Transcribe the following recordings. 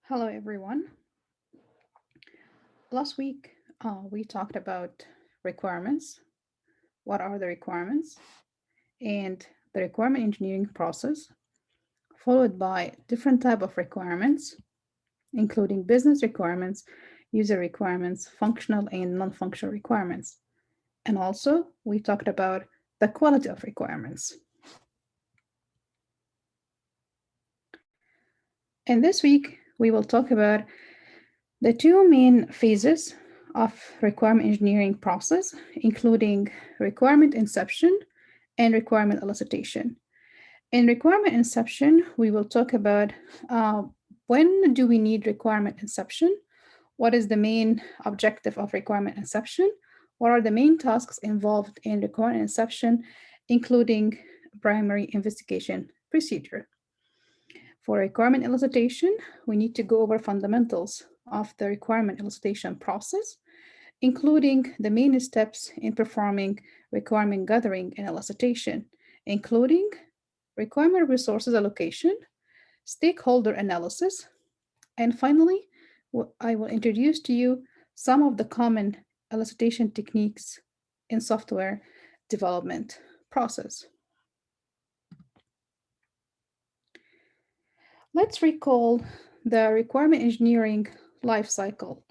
Hello, everyone. Last week, we talked about requirements. What are the requirements? And the requirement engineering process, followed by different type of requirements, including business requirements, user requirements, functional and non-functional requirements. And also, we talked about the quality of requirements. And this week, we will talk about the two main phases of requirement engineering process, including requirement inception and requirement elicitation. In requirement inception, we will talk about when do we need requirement inception, what is the main objective of requirement inception, what are the main tasks involved in requirement inception, including primary investigation procedure. For requirement elicitation, we need to go over fundamentals of the requirement elicitation process, including the main steps in performing requirement gathering and elicitation, including requirement resources allocation, stakeholder analysis, and finally, I will introduce to you some of the common elicitation techniques in software development process. Let's recall the requirement engineering lifecycle.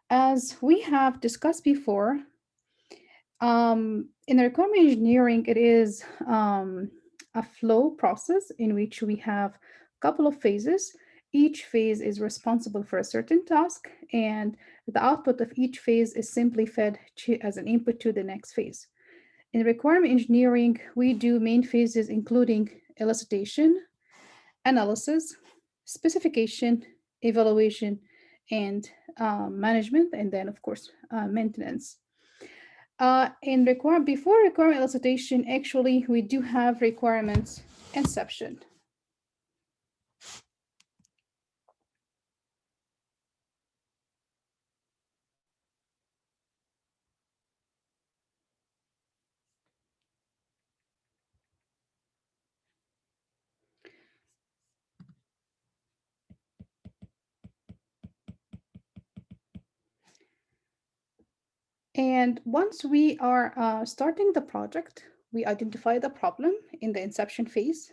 As we have discussed before, in requirement engineering, it is a flow process in which we have a couple of phases. Each phase is responsible for a certain task, and the output of each phase is simply fed as an input to the next phase. In requirement engineering, we do main phases including elicitation, analysis, specification, evaluation, and management, and then, of course, maintenance. Before requirement elicitation, actually, we do have requirements inception. And once we are starting the project, we identify the problem in the inception phase.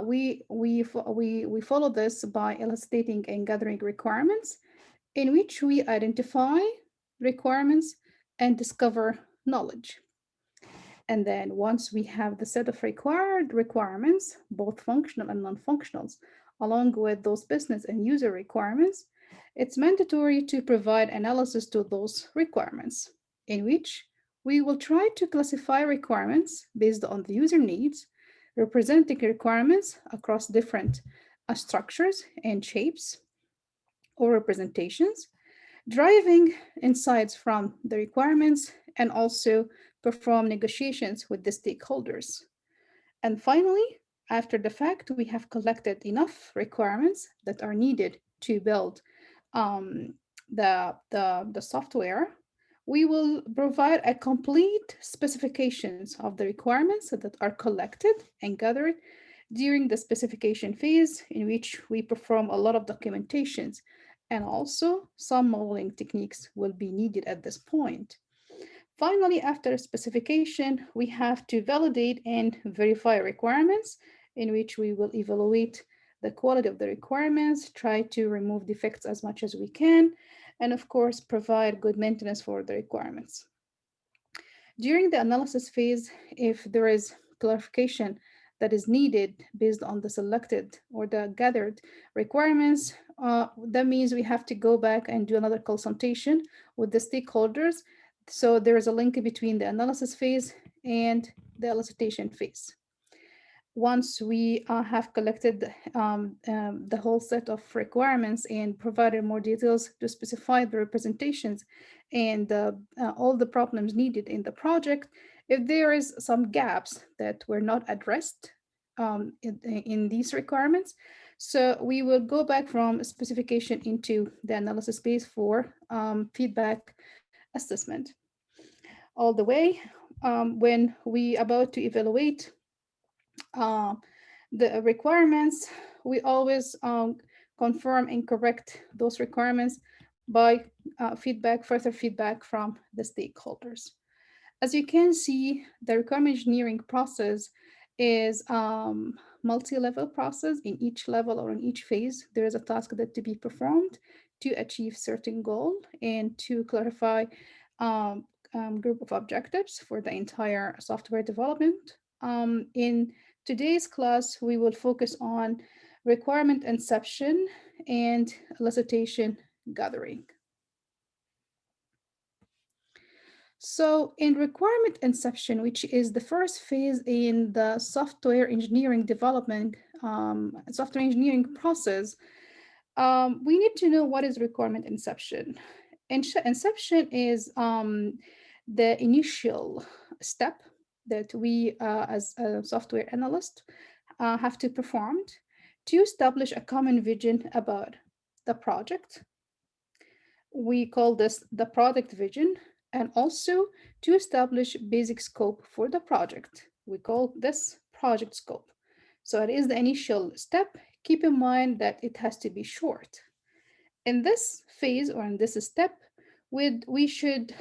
We follow this by eliciting and gathering requirements, in which we identify requirements and discover knowledge. And then once we have the set of required requirements, both functional and non-functionals, along with those business and user requirements, it's mandatory to provide analysis to those requirements, in which we will try to classify requirements based on the user needs, representing requirements across different structures and shapes or representations, driving insights from the requirements, and also perform negotiations with the stakeholders. And finally, after the fact, we have collected enough requirements that are needed to build the software. We will provide a complete specifications of the requirements that are collected and gathered during the specification phase, in which we perform a lot of documentations, and also some modeling techniques will be needed at this point. Finally, after specification, we have to validate and verify requirements, in which we will evaluate the quality of the requirements, try to remove defects as much as we can, and of course, provide good maintenance for the requirements. During the analysis phase, if there is clarification that is needed based on the selected or the gathered requirements, that means we have to go back and do another consultation with the stakeholders. So there is a link between the analysis phase and the elicitation phase. Once we have collected the whole set of requirements and provided more details to specify the representations and all the problems needed in the project, if there is some gaps that were not addressed in these requirements, so we will go back from specification into the analysis phase for feedback assessment. All the way when we about to evaluate the requirements, we always confirm and correct those requirements by further feedback from the stakeholders. As you can see, the requirement engineering process is multi-level process. In each level or in each phase, there is a task that to be performed to achieve certain goal and to clarify um, group of objectives for the entire software development. In today's class, we will focus on requirement inception and elicitation gathering. So in requirement inception, which is the first phase in the software engineering development, software engineering process, we need to know what is requirement inception. Inception is the initial step that we, as a software analyst, have to perform to establish a common vision about the project. We call this the product vision, and also to establish basic scope for the project. We call this project scope. So it is the initial step. Keep in mind that it has to be short. In this phase or in this step, we should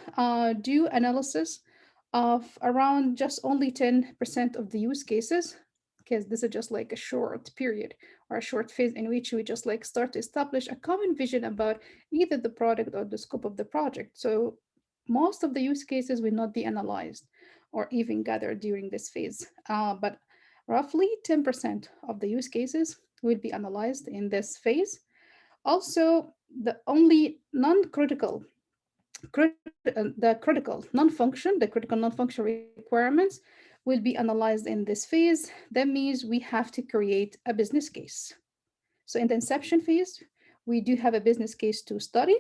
do analysis of around just only 10% of the use cases, because this is just like a short period or a short phase in which we just like start to establish a common vision about either the product or the scope of the project. So most of the use cases will not be analyzed or even gathered during this phase, but roughly 10% of the use cases will be analyzed in this phase. Also, the only non-critical, the critical non-function, the critical non-function requirements will be analyzed in this phase. That means we have to create a business case. So in the inception phase, we do have a business case to study,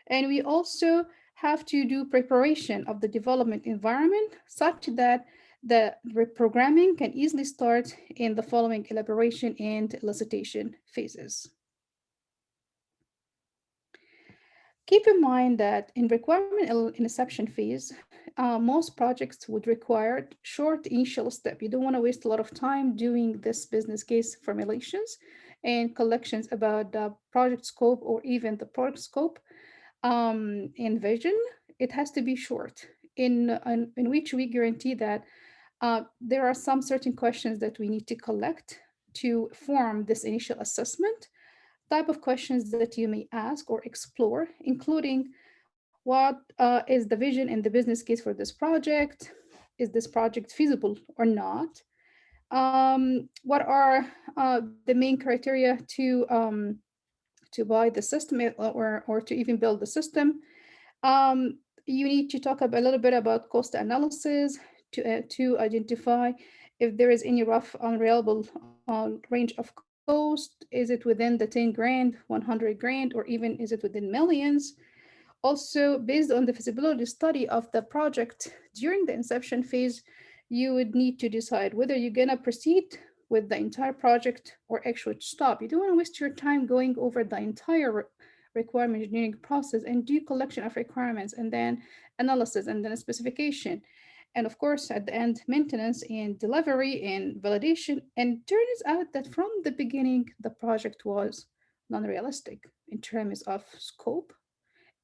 and we also have to do preparation of the development environment such that the reprogramming can easily start in the following elaboration and elicitation phases. Keep in mind that in requirement inception phase, most projects would require short initial step. You don't want to waste a lot of time doing this business case formulations and collections about the project scope or even the product scope and vision. It has to be short, in which we guarantee that there are some certain questions that we need to collect to form this initial assessment, type of questions that you may ask or explore, including what is the vision and the business case for this project? Is this project feasible or not? What are the main criteria to buy the system or to even build the system? You need to talk a little bit about cost analysis to identify if there is any rough unreliable range of cost. Is it within the 10 grand, 100 grand, or even is it within millions? Also, based on the feasibility study of the project during the inception phase, you would need to decide whether you're going to proceed with the entire project or actually stop. You don't want to waste your time going over the entire requirement engineering process and do collection of requirements and then analysis and then a specification. And of course, at the end, maintenance and delivery and validation. And turns out that from the beginning, the project was non-realistic in terms of scope,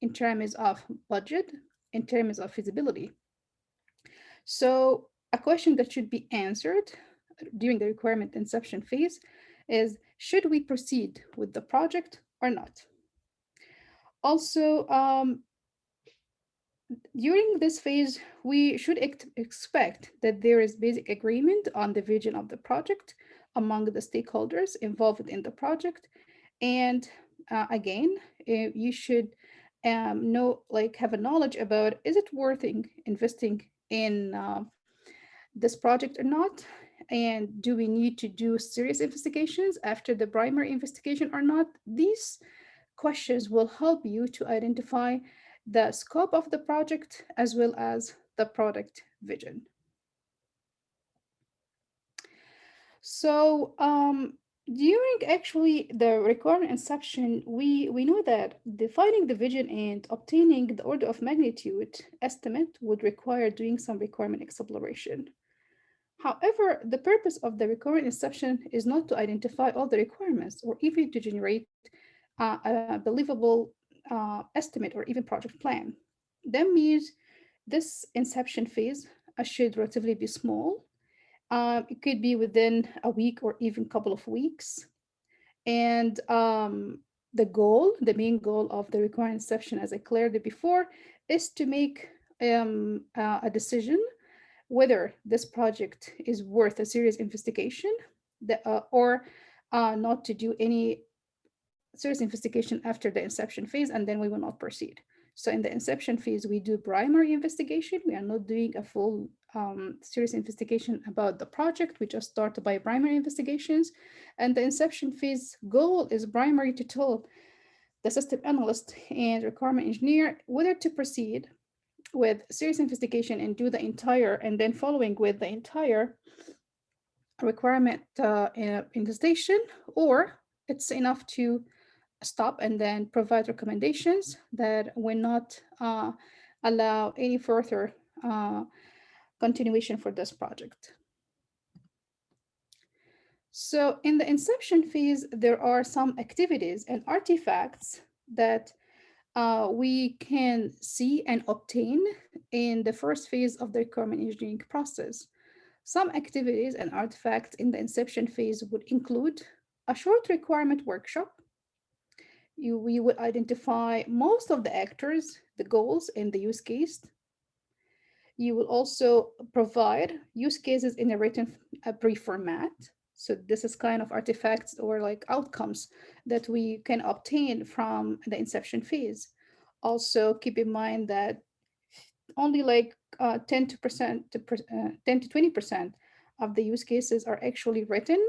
in terms of budget, in terms of feasibility. So a question that should be answered during the requirement inception phase is, should we proceed with the project or not? Also, during this phase, we should expect that there is basic agreement on the vision of the project among the stakeholders involved in the project. And again, you should have a knowledge about, is it worth investing in this project or not? And do we need to do serious investigations after the primary investigation or not? These questions will help you to identify the scope of the project as well as the product vision. So during actually the requirement inception, we know that defining the vision and obtaining the order of magnitude estimate would require doing some requirement exploration. However, the purpose of the recurrent inception is not to identify all the requirements or even to generate a believable estimate or even project plan. That means this inception phase should relatively be small. It could be within a week or even couple of weeks. And the main goal of the required inception, as I cleared it before, is to make a decision whether this project is worth a serious investigation or not to do any serious investigation after the inception phase, and then we will not proceed. So in the inception phase, we do primary investigation. We are not doing a full serious investigation about the project. We just start by primary investigations. And the inception phase goal is primary to tell the system analyst and requirement engineer whether to proceed with serious investigation and do the entire, and then following with the entire requirement investigation, or it's enough to stop and then provide recommendations that will not allow any further continuation for this project. So in the inception phase, there are some activities and artifacts that we can see and obtain in the first phase of the requirement engineering process. Some activities and artifacts in the inception phase would include a short requirement workshop. We would identify most of the actors, the goals, and the use case. You will also provide use cases in a written brief format. So this is kind of artifacts or like outcomes that we can obtain from the inception phase. Also keep in mind that only like 10 to 20% of the use cases are actually written,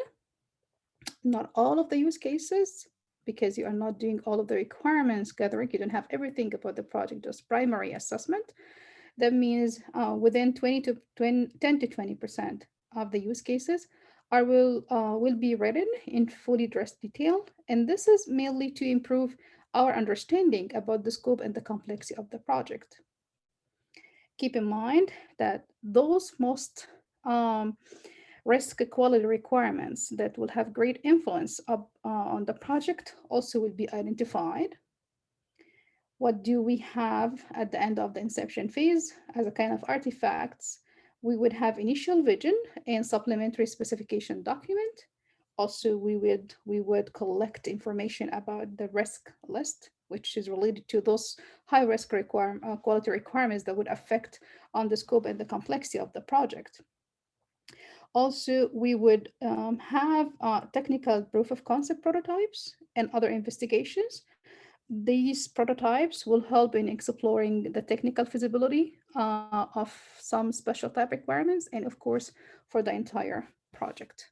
not all of the use cases, because you are not doing all of the requirements gathering. You don't have everything about the project, just primary assessment. That means within 10 to 20% of the use cases will be written in fully dressed detail. And this is mainly to improve our understanding about the scope and the complexity of the project. Keep in mind that those most risk quality requirements that will have great influence on the project also will be identified. What do we have at the end of the inception phase as a kind of artifacts? We would have initial vision and supplementary specification document. Also, we would collect information about the risk list, which is related to those high risk quality requirements that would affect on the scope and the complexity of the project. Also, we would have technical proof of concept prototypes and other investigations. These prototypes will help in exploring the technical feasibility of some special type requirements and, of course, for the entire project.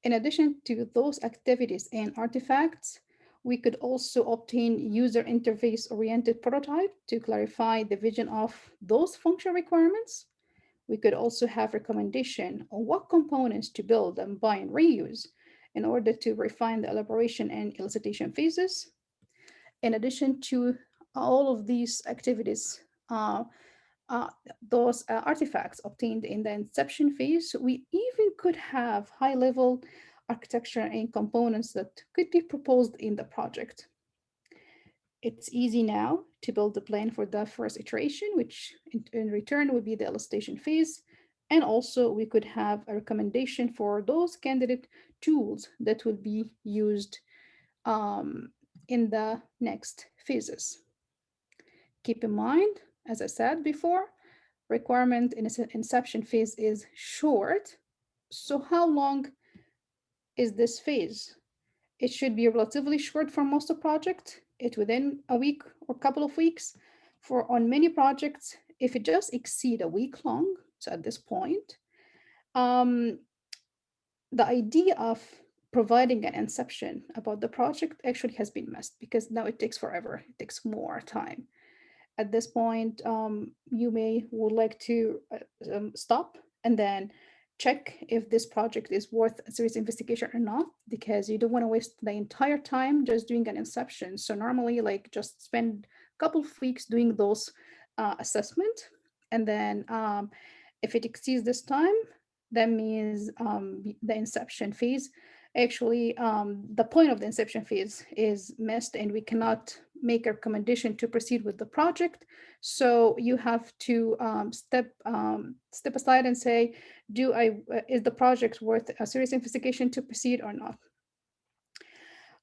In addition to those activities and artifacts, we could also obtain user interface oriented prototype to clarify the vision of those functional requirements. We could also have recommendation on what components to build and buy and reuse in order to refine the elaboration and elicitation phases. In addition to all of these activities, those artifacts obtained in the inception phase, we even could have high-level architecture and components that could be proposed in the project. It's easy now to build the plan for the first iteration, which in return would be the elicitation phase. And also we could have a recommendation for those candidate tools that will be used in the next phases. Keep in mind, as I said before, requirement in inception phase is short. So how long is this phase? It should be relatively short for most of project. It within a week or couple of weeks. For on many projects, if it just exceed a week long, so at this point, the idea of providing an inception about the project actually has been missed because now it takes forever. It takes more time. At this point, you would like to stop and then check if this project is worth a serious investigation or not, because you don't want to waste the entire time just doing an inception. So normally, like just spend a couple of weeks doing those assessment, and then If it exceeds this time, that means the inception phase. Actually, the point of the inception phase is missed, and we cannot make a recommendation to proceed with the project. So you have to step aside and say, is the project worth a serious investigation to proceed or not?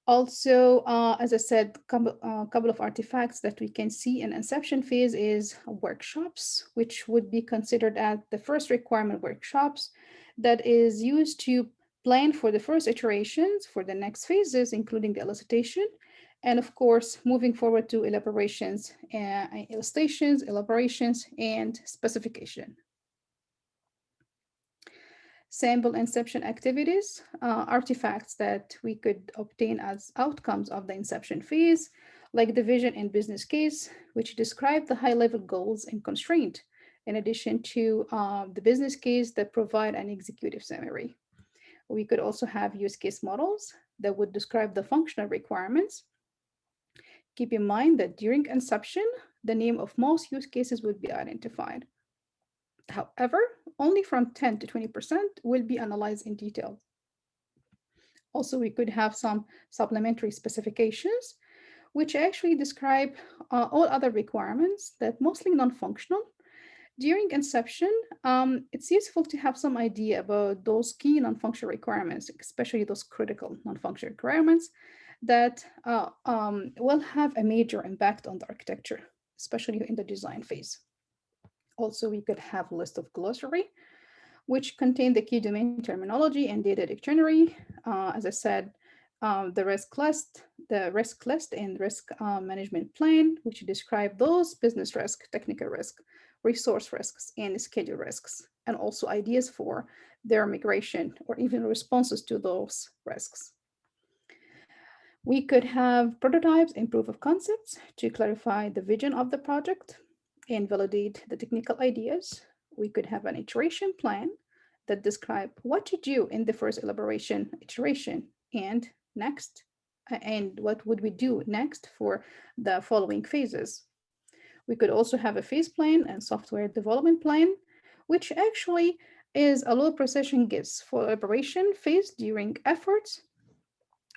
Also, as I said, couple of artifacts that we can see in inception phase is workshops, which would be considered as the first requirement workshops that is used to plan for the first iterations for the next phases, including the elicitation, and of course, moving forward to elaborations, illustrations, elaborations, and specification. Sample inception activities, artifacts that we could obtain as outcomes of the inception phase, like the vision and business case, which describe the high-level goals and constraint, in addition to the business case that provide an executive summary. We could also have use case models that would describe the functional requirements. Keep in mind that during inception, the name of most use cases would be identified. However, only from 10 to 20% will be analyzed in detail. Also, we could have some supplementary specifications, which actually describe all other requirements that mostly non-functional. During inception, it's useful to have some idea about those key non-functional requirements, especially those critical non-functional requirements that will have a major impact on the architecture, especially in the design phase. Also, we could have a list of glossary, which contain the key domain terminology and data dictionary. As I said, the risk list and risk management plan, which describe those business risk, technical risk, resource risks, and schedule risks, and also ideas for their migration or even responses to those risks. We could have prototypes and proof of concepts to clarify the vision of the project and validate the technical ideas. We could have an iteration plan that describe what to do in the first elaboration iteration and next, and what would we do next for the following phases. We could also have a phase plan and software development plan, which actually is a low precision guess for elaboration phase during efforts.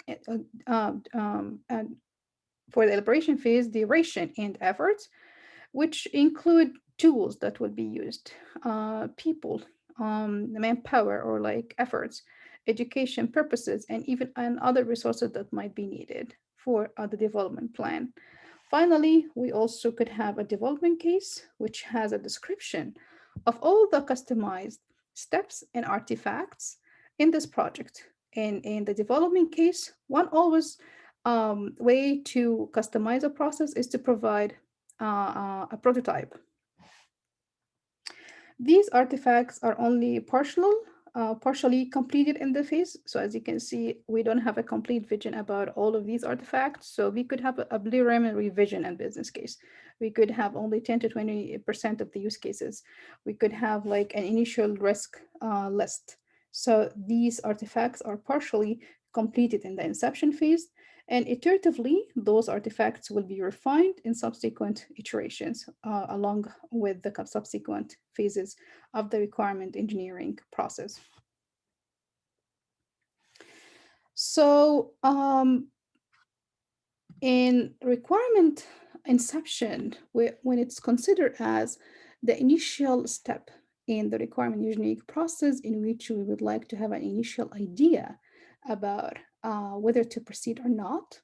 And for the elaboration phase, duration and efforts, which include tools that would be used, people, manpower or like efforts, education purposes, and other resources that might be needed for the development plan. Finally, we also could have a development case, which has a description of all the customized steps and artifacts in this project. And in the development case, one always way to customize a process is to provide a prototype. These artifacts are only partially completed in the phase. So as you can see, we don't have a complete vision about all of these artifacts. So we could have a preliminary vision and business case. We could have only 10 to 20% of the use cases. We could have like an initial risk list. So these artifacts are partially completed in the inception phase. And iteratively, those artifacts will be refined in subsequent iterations along with the subsequent phases of the requirement engineering process. So in requirement inception, when it's considered as the initial step in the requirement engineering process in which we would like to have an initial idea about whether to proceed or not.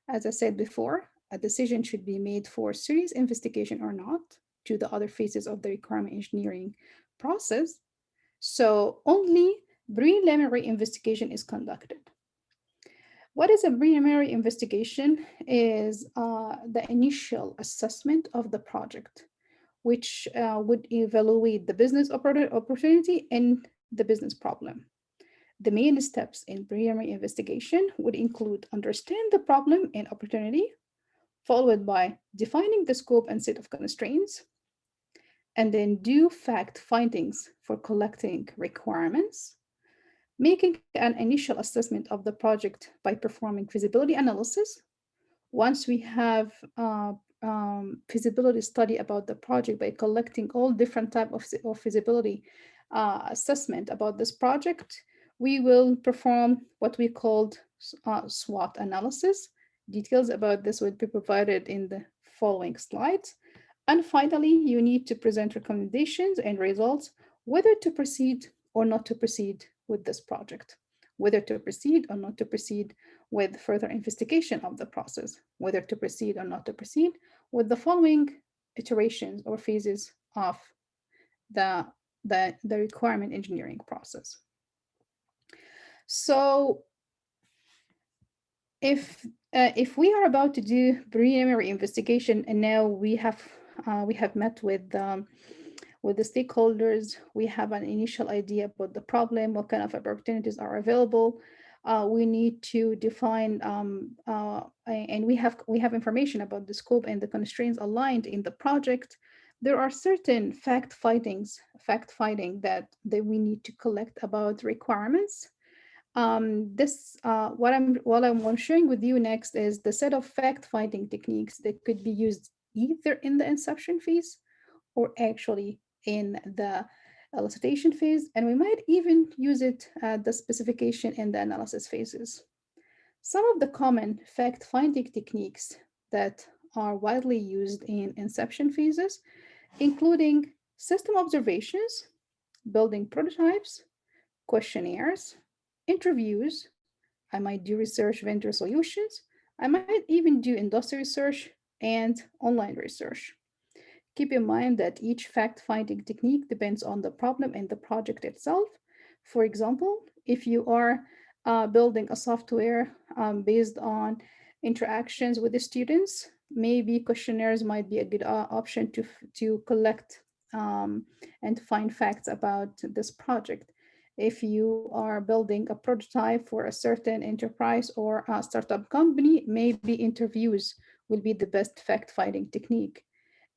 As I said before, a decision should be made for serious investigation or not to the other phases of the requirement engineering process. So only preliminary investigation is conducted. What is a preliminary investigation is the initial assessment of the project, which would evaluate the business opportunity and the business problem. The main steps in preliminary investigation would include understand the problem and opportunity, followed by defining the scope and set of constraints, and then do fact findings for collecting requirements, making an initial assessment of the project by performing feasibility analysis. Once we have feasibility study about the project by collecting all different type of feasibility assessment about this project, we will perform what we called SWOT analysis. Details about this will be provided in the following slides. And finally, you need to present recommendations and results, whether to proceed or not to proceed with this project, whether to proceed or not to proceed with further investigation of the process, whether to proceed or not to proceed with the following iterations or phases of the, the requirement engineering process. So if we are about to do preliminary investigation, and now we have met with the stakeholders, we have an initial idea about the problem, what kind of opportunities are available. We need to define and we have information about the scope and the constraints aligned in the project. There are certain fact finding that we need to collect about requirements. What I'm sharing with you next is the set of fact-finding techniques that could be used either in the inception phase or actually in the elicitation phase, and we might even use it at the specification and the analysis phases. Some of the common fact-finding techniques that are widely used in inception phases, including system observations, building prototypes, questionnaires, interviews. I might do research vendor solutions. I might even do industry research and online research. Keep in mind that each fact-finding technique depends on the problem and the project itself. For example, if you are building a software based on interactions with the students, maybe questionnaires might be a good option to collect and find facts about this project. If you are building a prototype for a certain enterprise or a startup company, maybe interviews will be the best fact-finding technique.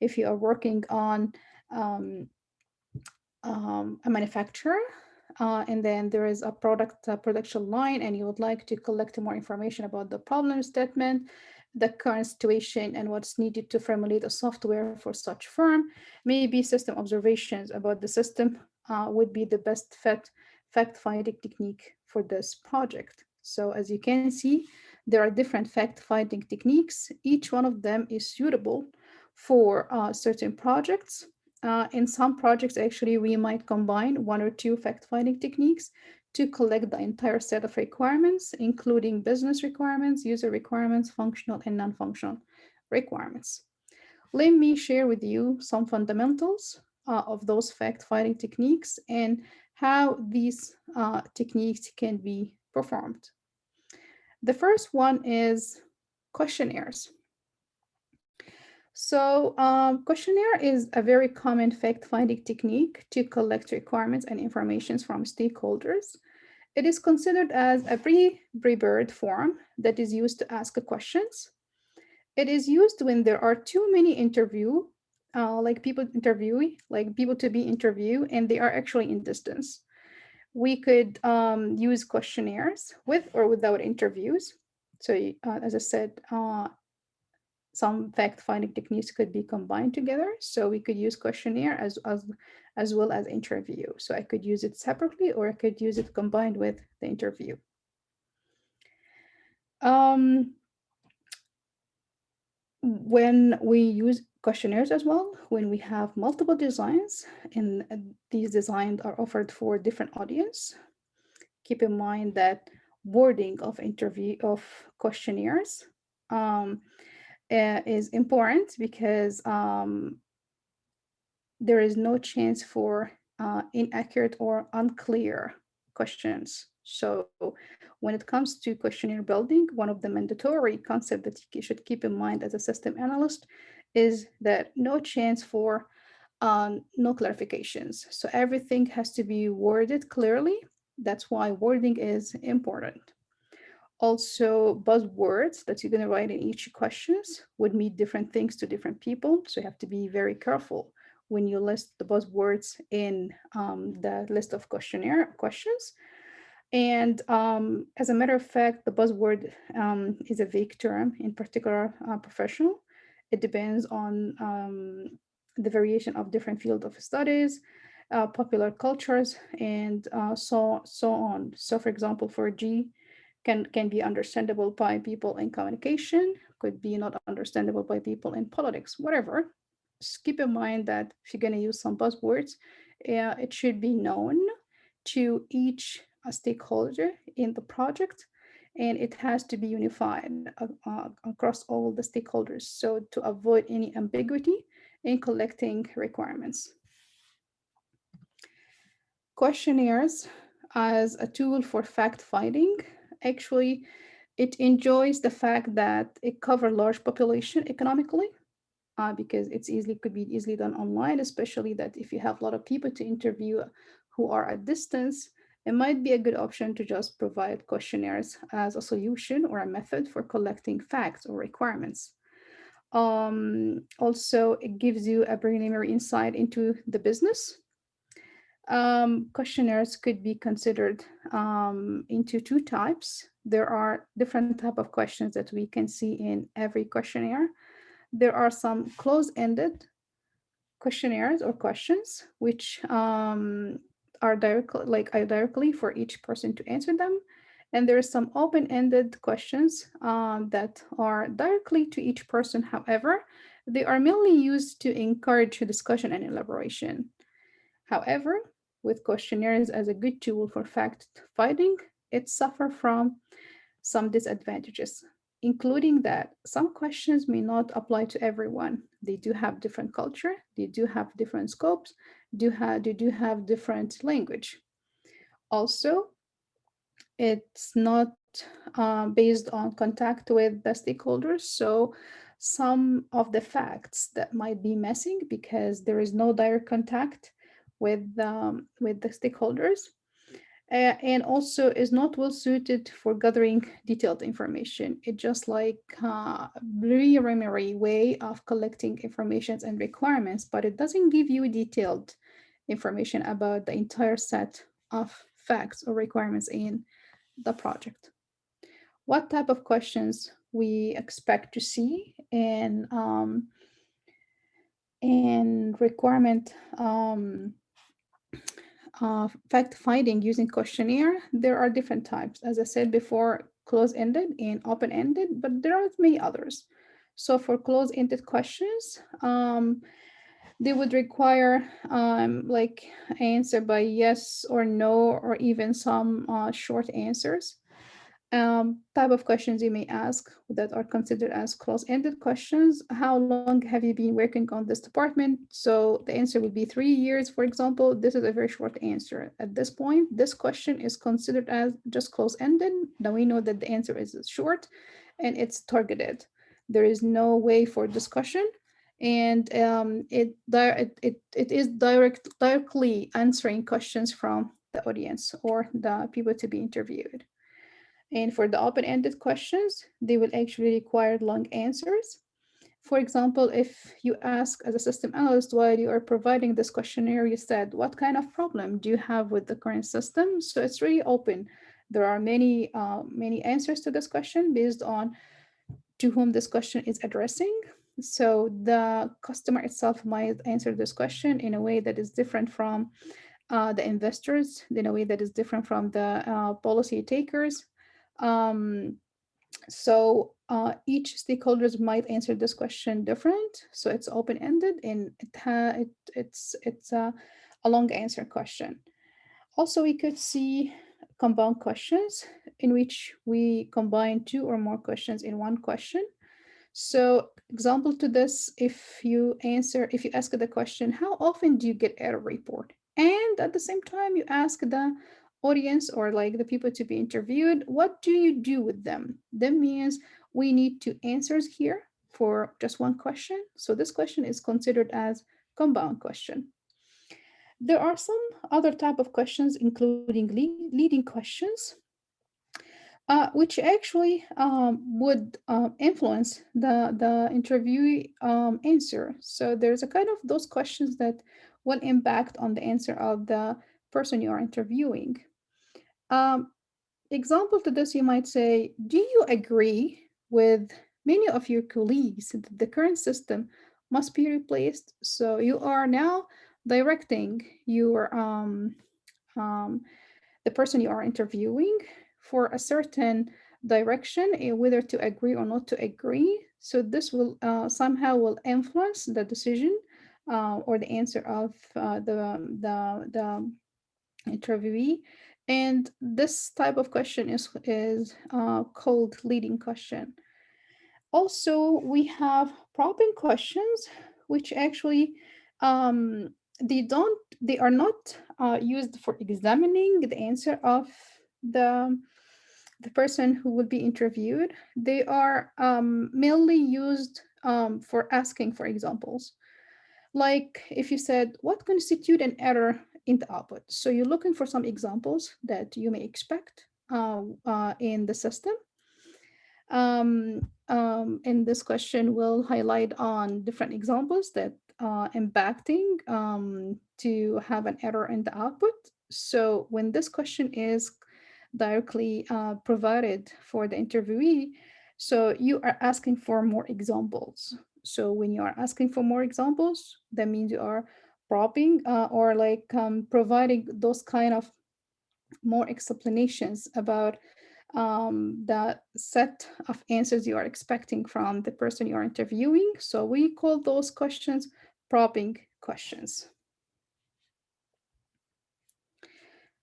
If you are working on a manufacturer and then there is a production line and you would like to collect more information about the problem statement, the current situation, and what's needed to formulate a software for such firm, maybe system observations about the system would be the best fact-finding technique for this project. So as you can see, there are different fact-finding techniques. Each one of them is suitable for certain projects. In some projects, actually, we might combine one or two fact-finding techniques to collect the entire set of requirements, including business requirements, user requirements, functional and non-functional requirements. Let me share with you some fundamentals of those fact-finding techniques and how these techniques can be performed. The first one is questionnaires. So questionnaire is a very common fact-finding technique to collect requirements and information from stakeholders. It is considered as a pre-prepared form that is used to ask questions. It is used when there are too many people to be interviewed, and they are actually in distance. We could use questionnaires with or without interviews. So as I said, some fact-finding techniques could be combined together. So we could use questionnaire as well as interview. So I could use it separately or I could use it combined with the interview. When we use questionnaires as well, when we have multiple designs and these designs are offered for different audience, keep in mind that wording of questionnaires is important because there is no chance for inaccurate or unclear questions. So when it comes to questionnaire building, one of the mandatory concepts that you should keep in mind as a system analyst is that no chance for no clarifications. So everything has to be worded clearly. That's why wording is important. Also, buzzwords that you're going to write in each questions would mean different things to different people. So you have to be very careful when you list the buzzwords in the list of questionnaire questions. And as a matter of fact, the buzzword is a vague term, in particular professional. It depends on the variation of different field of studies, popular cultures, and so on. So, for example, for G, can be understandable by people in communication, could be not understandable by people in politics, whatever. Just keep in mind that if you're going to use some buzzwords, it should be known to each stakeholder in the project, and it has to be unified across all the stakeholders, so to avoid any ambiguity in collecting requirements. Questionnaires as a tool for fact finding, actually it enjoys the fact that it covers large population economically, because it's easily could be easily done online, especially that if you have a lot of people to interview who are at distance, it might be a good option to just provide questionnaires as a solution or a method for collecting facts or requirements. Also, it gives you a preliminary insight into the business. Questionnaires could be considered into two types. There are different type of questions that we can see in every questionnaire. There are some close-ended questionnaires or questions, which are directly for each person to answer them. And there are some open-ended questions that are directly to each person. However, they are mainly used to encourage discussion and elaboration. However, with questionnaires as a good tool for fact finding, it suffers from some disadvantages, including that some questions may not apply to everyone. They do have different culture, they do have different scopes, they do have different language. Also, it's not based on contact with the stakeholders, so some of the facts that might be missing because there is no direct contact with the stakeholders, and also is not well suited for gathering detailed information. It's just like a preliminary way of collecting information and requirements, but it doesn't give you detailed information about the entire set of facts or requirements in the project. What type of questions we expect to see in requirement fact finding using questionnaire? There are different types, as I said before, close-ended and open-ended, but there are many others. So for close-ended questions, they would require like answer by yes or no, or even some short answers. Type of questions you may ask that are considered as close-ended questions. How long have you been working on this department? So the answer would be 3 years, for example. This is a very short answer. At this point, this question is considered as just close-ended. Now we know that the answer is short and it's targeted. There is no way for discussion, and it is directly answering questions from the audience or the people to be interviewed. And for the open-ended questions, they will actually require long answers. For example, if you ask as a system analyst while you are providing this questionnaire, you said, what kind of problem do you have with the current system? So it's really open. There are many answers to this question based on to whom this question is addressing. So the customer itself might answer this question in a way that is different from the investors, in a way that is different from the policy takers. Um, each stakeholders might answer this question different. So it's open-ended and it's a long answer question. Also, we could see compound questions in which we combine two or more questions in one question. So example to this, if you ask the question, how often do you get error report? And at the same time, you ask the audience or like the people to be interviewed, what do you do with them? That means we need two answers here for just one question. So this question is considered as compound question. There are some other type of questions, including leading questions, which actually would influence the interviewee answer. So there's a kind of those questions that will impact on the answer of the person you are interviewing. Um, Example to this, you might say, do you agree with many of your colleagues that the current system must be replaced. So you are now directing your um, the person you are interviewing for a certain direction, whether to agree or not to agree. So this will somehow will influence the decision or the answer of the interviewee. And this type of question is called leading question. Also, we have probing questions, which actually um, they are not used for examining the answer of the the person who will be interviewed. They are mainly used for asking for examples. Like if you said, what constitute an error in the output? So you're looking for some examples that you may expect in the system. And this question will highlight on different examples that impacting to have an error in the output. So when this question is directly provided for the interviewee, so you are asking for more examples. So when you are asking for more examples, that means you are probing or like providing those kind of more explanations about the set of answers you are expecting from the person you are interviewing. So we call those questions probing questions.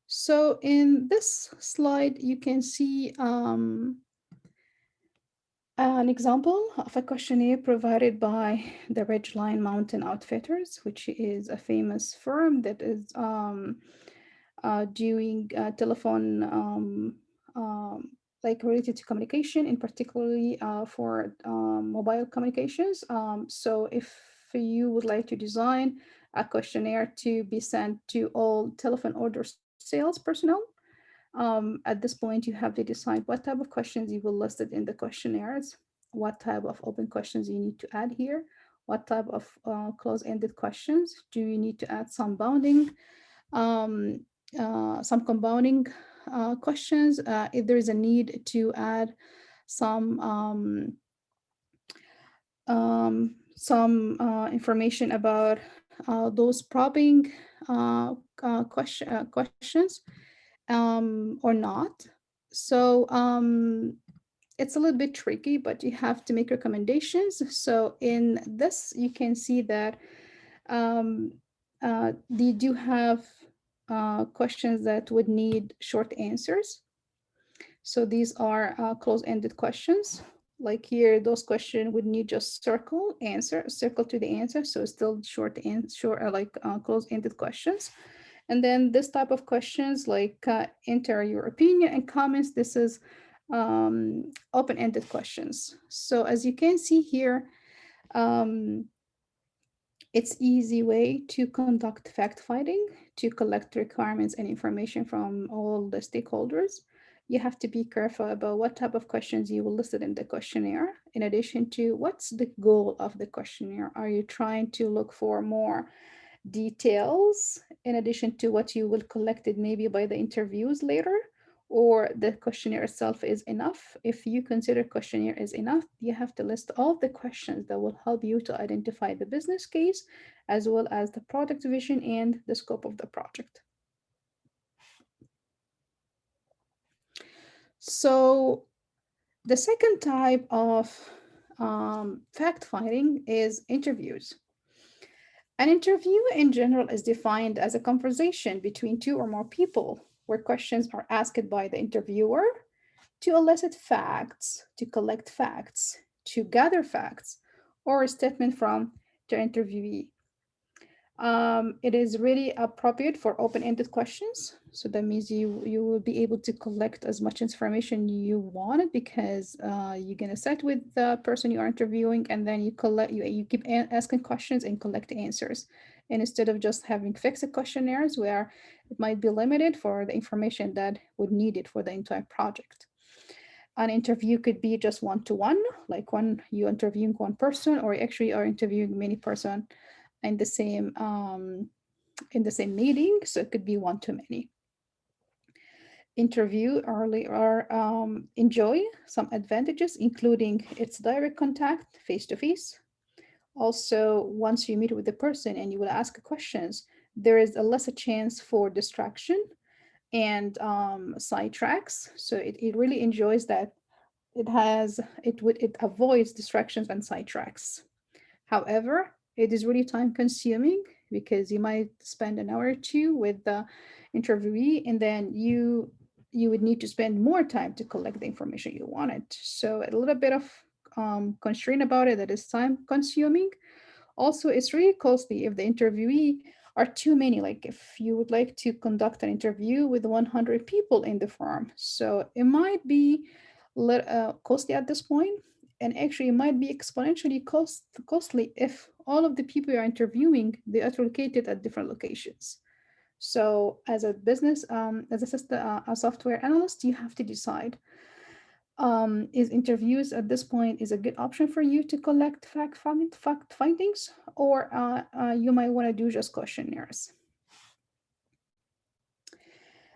So in this slide, you can see an example of a questionnaire provided by the Ridgeline Mountain Outfitters, which is a famous firm that is doing telephone like related to communication, in particularly for mobile communications. So if you would like to design a questionnaire to be sent to all telephone order sales personnel, at this point you have to decide what type of questions you will list it in the questionnaires, what type of open questions you need to add here, what type of close-ended questions. Do you need to add some bounding um, some compounding questions, if there is a need to add some information about those probing questions or not. So it's a little bit tricky, but you have to make recommendations. So in this, you can see that um, they do have questions that would need short answers. So these are close-ended questions. Like here, those questions would need just circle to the answer. So still short and short, close-ended questions. And then this type of questions like enter your opinion and comments. This is open-ended questions. So as you can see here, um, it's easy way to conduct fact finding, to collect requirements and information from all the stakeholders. You have to be careful about what type of questions you will list in the questionnaire. In addition to what's the goal of the questionnaire? Are you trying to look for more details in addition to what you will collect it maybe by the interviews later, or the questionnaire itself is enough? If you consider questionnaire is enough, you have to list all the questions that will help you to identify the business case as well as the product vision and the scope of the project. So the second type of fact finding is interviews. An interview in general is defined as a conversation between two or more people where questions are asked by the interviewer to elicit facts, to collect facts, to gather facts, or a statement from the interviewee. It is really appropriate for open-ended questions. So that means you will be able to collect as much information you wanted because you're gonna sit with the person you are interviewing, and then you keep asking questions and collect answers. And instead of just having fixed questionnaires where it might be limited for the information that would need it for the entire project. An interview could be just one-to-one, like one you interviewing one person, or actually are interviewing many person in the same meeting. So it could be one to many. interview enjoy some advantages, including its direct contact face to face. Also, once you meet with the person and you will ask questions, there is a lesser chance for distraction and sidetracks. So it really enjoys that it avoids distractions and sidetracks. However, it is really time consuming because you might spend an hour or two with the interviewee, and then you would need to spend more time to collect the information you wanted. So a little bit of constraint about it, that is time consuming. Also, it's really costly if the interviewee are too many. Like if you would like to conduct an interview with 100 people in the firm, so it might be costly at this point, and actually it might be exponentially costly if all of the people you're interviewing they are located at different locations. So as a business, as a system, a software analyst, you have to decide, is interviews at this point is a good option for you to collect fact findings, or you might want to do just questionnaires.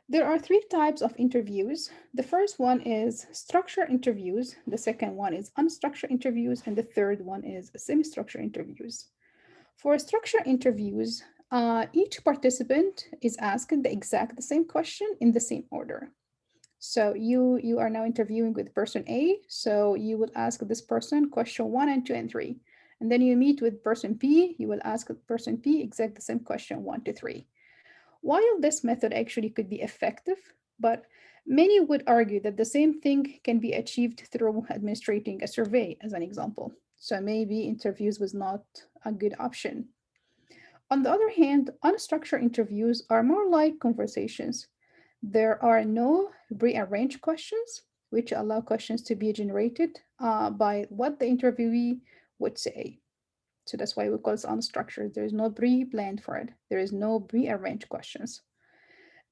There are three types of interviews. The first one is structured interviews, the second one is unstructured interviews, and the third one is semi-structured interviews. For structured interviews, each participant is asked the exact same question in the same order. So you are now interviewing with person A. So you will ask this person question 1 and 2 and 3. And then you meet with person B, you will ask person B exact the same question 1 to 3. While this method actually could be effective, but many would argue that the same thing can be achieved through administrating a survey, as an example. So maybe interviews was not a good option. On the other hand, unstructured interviews are more like conversations. There are no pre-arranged questions, which allow questions to be generated by what the interviewee would say. So that's why we call it unstructured. There is no pre-planned for it. There is no pre-arranged questions.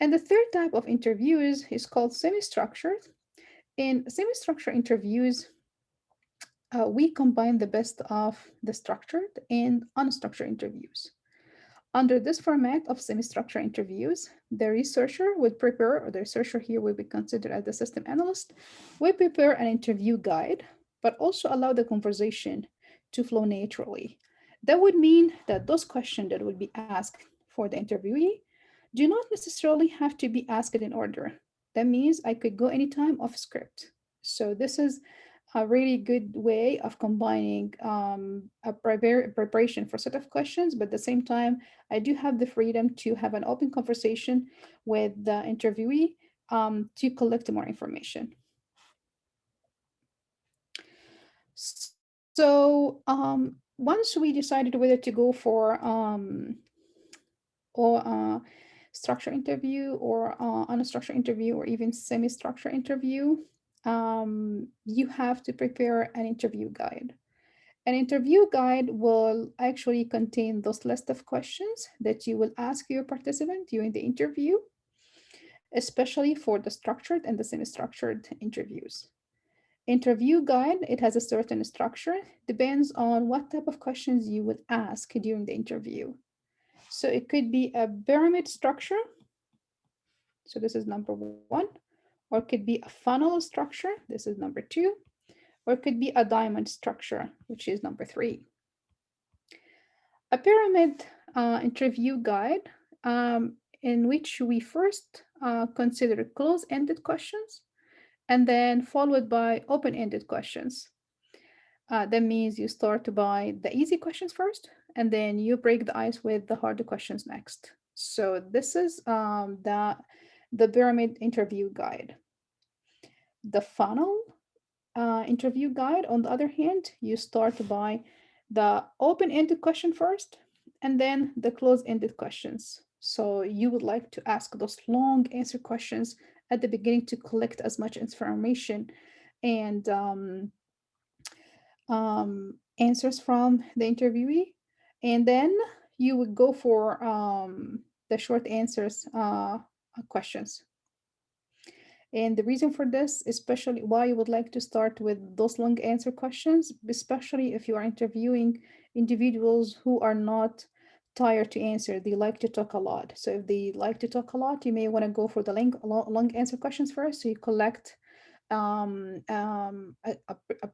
And the third type of interviews is called semi-structured. In semi-structured interviews, we combine the best of the structured and unstructured interviews. Under this format of semi-structured interviews, the researcher would prepare, or the researcher here will be considered as the system analyst, will prepare an interview guide, but also allow the conversation to flow naturally. That would mean that those questions that would be asked for the interviewee do not necessarily have to be asked in order. That means I could go anytime off script. So this is a really good way of combining a preparation for a set of questions, but at the same time, I do have the freedom to have an open conversation with the interviewee to collect more information. So once we decided whether to go for or structured interview or unstructured interview or even semi-structured interview, you have to prepare an interview guide. An interview guide will actually contain those list of questions that you will ask your participant during the interview, especially for the structured and the semi-structured interviews. Interview guide, it has a certain structure, depends on what type of questions you will ask during the interview. So it could be a pyramid structure. So this is number one, or it could be a funnel structure. This is number two, or it could be a diamond structure, which is number three. A pyramid interview guide in which we first consider close-ended questions and then followed by open-ended questions. That means you start by the easy questions first, and then you break the ice with the harder questions next. So this is the pyramid interview guide. The funnel interview guide, on the other hand, you start by the open-ended question first, and then the close-ended questions. So you would like to ask those long answer questions at the beginning to collect as much information and answers from the interviewee, and then you would go for the short answers questions. And the reason for this, especially why you would like to start with those long answer questions, especially if you are interviewing individuals who are not tired to answer. They like to talk a lot. So if they like to talk a lot, you may want to go for the long answer questions first. So you collect a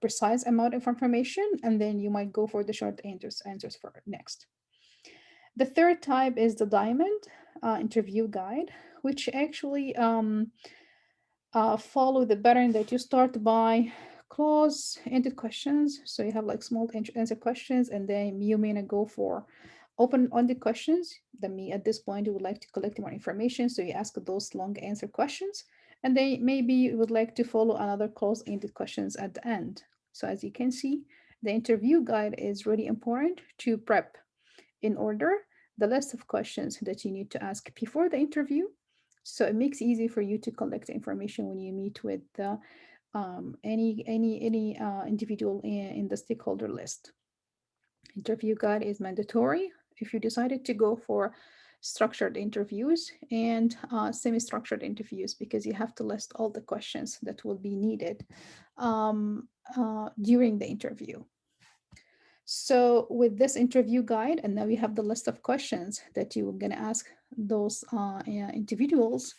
precise amount of information, and then you might go for the short answers for next. The third type is the diamond interview guide, which actually follow the pattern that you start by close-ended questions. So you have like small answer questions, and then you may go for open-ended questions. That mean at this point you would like to collect more information, so you ask those long answer questions, and then maybe you would like to follow another close-ended questions at the end. So as you can see, the interview guide is really important to prep in order the list of questions that you need to ask before the interview. So it makes it easy for you to collect information when you meet with any individual in the stakeholder list. Interview guide is mandatory if you decided to go for structured interviews and semi-structured interviews, because you have to list all the questions that will be needed during the interview. So with this interview guide, and now you have the list of questions that you're going to ask those individuals,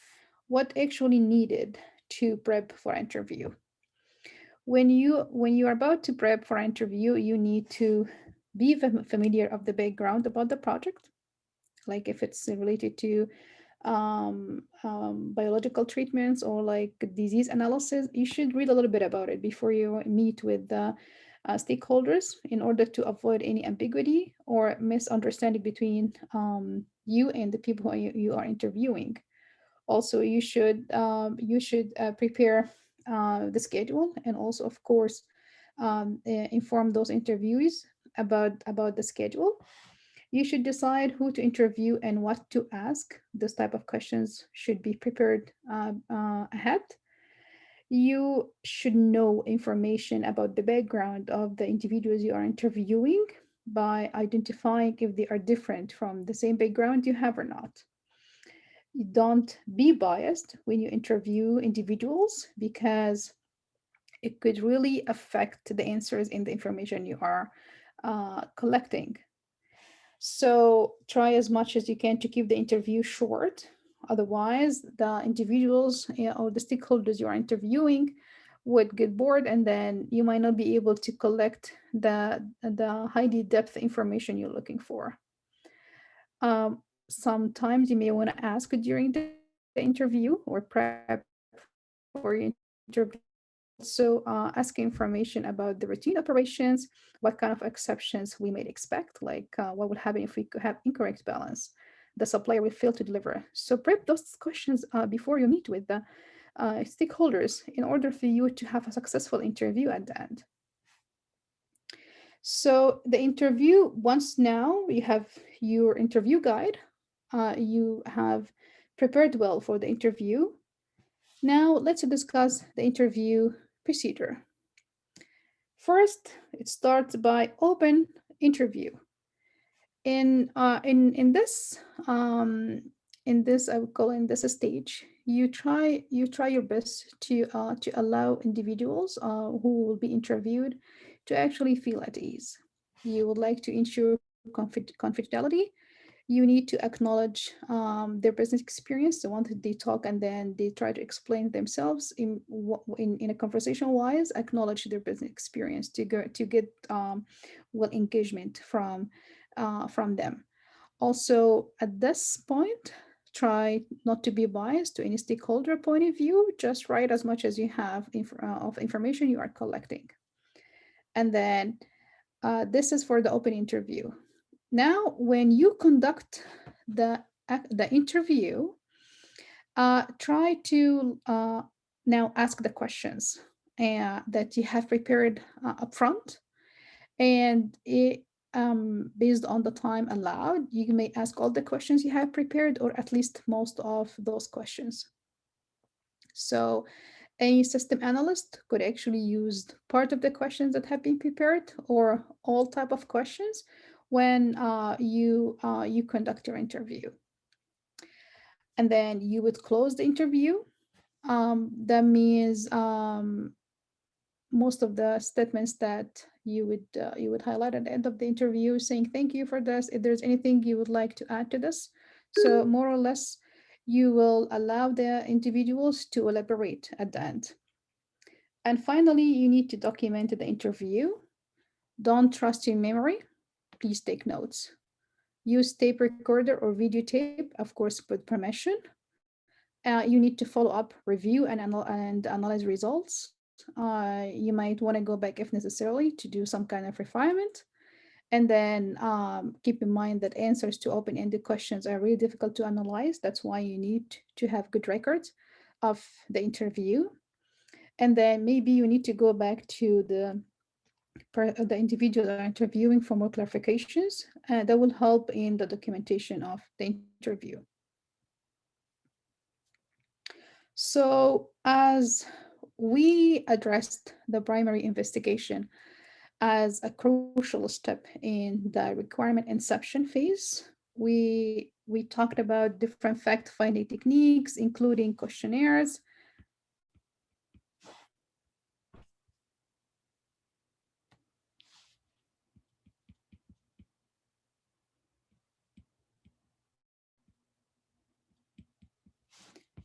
what actually needed to prep for interview. When you are about to prep for interview, you need to be familiar of the background about the project, like if it's related to biological treatments or like disease analysis, you should read a little bit about it before you meet with the stakeholders in order to avoid any ambiguity or misunderstanding between you and the people who you are interviewing. Also, you should prepare the schedule, and also, of course, inform those interviewees about the schedule. You should decide who to interview and what to ask. This type of questions should be prepared ahead. You should know information about the background of the individuals you are interviewing by identifying if they are different from the same background you have or not. You don't be biased when you interview individuals, because it could really affect the answers in the information you are collecting. So try as much as you can to keep the interview short. Otherwise, the individuals or the stakeholders you are interviewing would get bored, and then you might not be able to collect the highly depth information you're looking for. Sometimes you may want to ask during the interview or prep for your interview, also ask information about the routine operations, what kind of exceptions we might expect, like what would happen if we could have incorrect balance, the supplier will fail to deliver. So prep those questions before you meet with the stakeholders in order for you to have a successful interview at the end. So the interview, once now you have your interview guide, you have prepared well for the interview. Now let's discuss the interview procedure. First, it starts by open interview. In this I would call in this stage, you try your best to allow individuals who will be interviewed to actually feel at ease. You would like to ensure confidentiality. You need to acknowledge their business experience, the one that they talk and then they try to explain themselves in a conversation wise, acknowledge their business experience to get well engagement from them. Also, at this point, try not to be biased to any stakeholder point of view. Just write as much as you have of information you are collecting. And then this is for the open interview. Now, when you conduct the interview, try to now ask the questions that you have prepared up front. And based on the time allowed, you may ask all the questions you have prepared, or at least most of those questions. So a system analyst could actually use part of the questions that have been prepared or all type of questions when you conduct your interview. And then you would close the interview. That means most of the statements that you would highlight at the end of the interview, saying thank you for this. If there's anything you would like to add to this, so more or less, you will allow the individuals to elaborate at the end. And finally, you need to document the interview. Don't trust your memory. Please take notes. Use tape recorder or videotape, of course, with permission. You need to follow up, review, and analyze results. You might want to go back if necessary to do some kind of refinement. And then keep in mind that answers to open-ended questions are really difficult to analyze. That's why you need to have good records of the interview. And then maybe you need to go back to the individual are interviewing for more clarifications. That will help in the documentation of the interview. So as we addressed the primary investigation as a crucial step in the requirement inception phase, we talked about different fact-finding techniques, including questionnaires,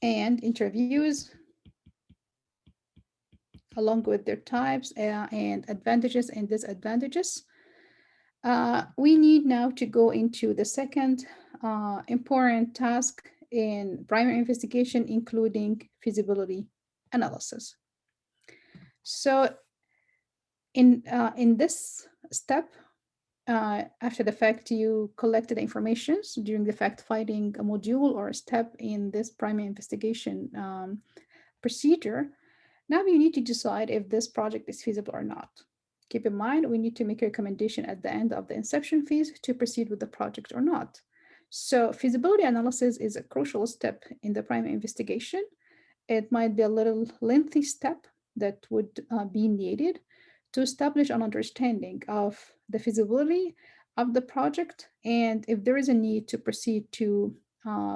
and interviews, along with their types and advantages and disadvantages. We need now to go into the second important task in primary investigation, including feasibility analysis. So in this step, after the fact you collected information during the fact-finding module or step in this primary investigation procedure, now you need to decide if this project is feasible or not. Keep in mind, we need to make a recommendation at the end of the inception phase to proceed with the project or not. So feasibility analysis is a crucial step in the primary investigation. It might be a little lengthy step that would be needed to establish an understanding of the feasibility of the project and if there is a need to proceed to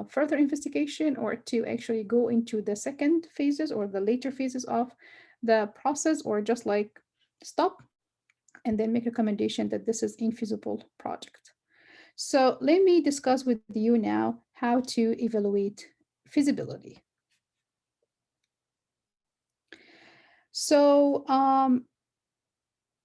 further investigation or to actually go into the second phases or the later phases of the process, or just like stop and then make a recommendation that this is infeasible project. So let me discuss with you now how to evaluate feasibility. So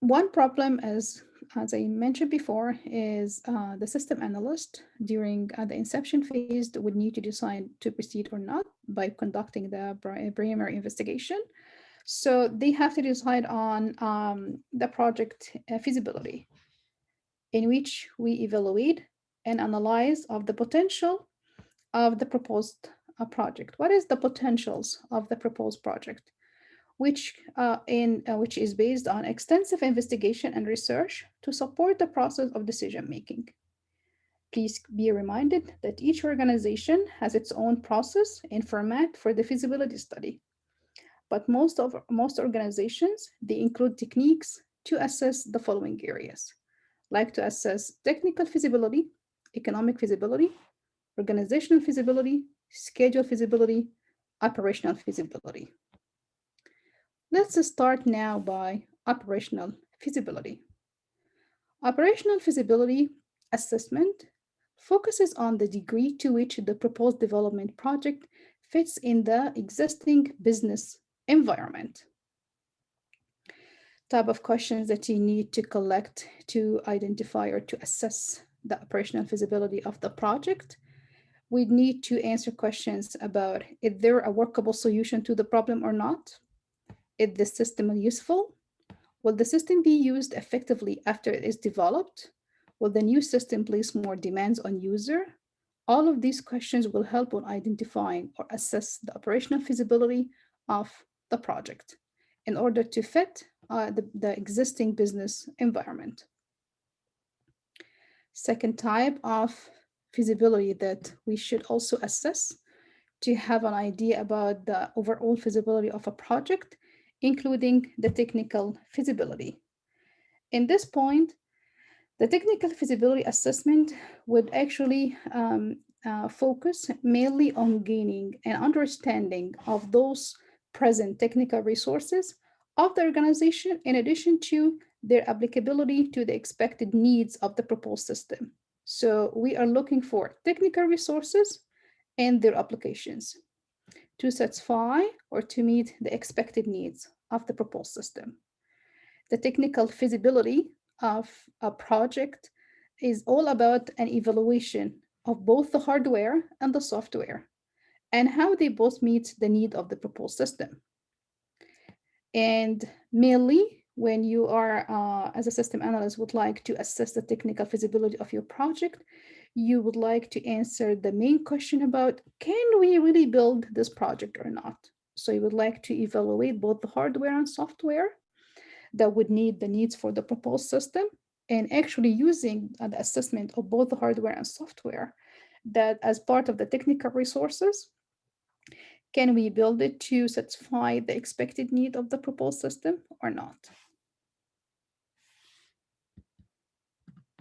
one problem, as I mentioned before, is the system analyst during the inception phase would need to decide to proceed or not by conducting the primary investigation. So they have to decide on the project feasibility, in which we evaluate and analyze of the potential of the proposed project. What is the potentials of the proposed project? Which is based on extensive investigation and research to support the process of decision making. Please be reminded that each organization has its own process and format for the feasibility study. But most organizations, they include techniques to assess the following areas, like to assess technical feasibility, economic feasibility, organizational feasibility, schedule feasibility, operational feasibility. Let's start now by operational feasibility. Operational feasibility assessment focuses on the degree to which the proposed development project fits in the existing business environment. Type of questions that you need to collect to identify or to assess the operational feasibility of the project. We need to answer questions about is there a workable solution to the problem or not? Is the system useful? Will the system be used effectively after it is developed? Will the new system place more demands on user? All of these questions will help on identifying or assess the operational feasibility of the project in order to fit the existing business environment. Second type of feasibility that we should also assess to have an idea about the overall feasibility of a project, including the technical feasibility. In this point, the technical feasibility assessment would actually focus mainly on gaining an understanding of those present technical resources of the organization, in addition to their applicability to the expected needs of the proposed system. So we are looking for technical resources and their applications to satisfy or to meet the expected needs of the proposed system. The technical feasibility of a project is all about an evaluation of both the hardware and the software and how they both meet the need of the proposed system. And mainly, when you are, as a system analyst, would like to assess the technical feasibility of your project, you would like to answer the main question about, can we really build this project or not? So you would like to evaluate both the hardware and software that would need the needs for the proposed system, and actually using the assessment of both the hardware and software that as part of the technical resources, can we build it to satisfy the expected need of the proposed system or not?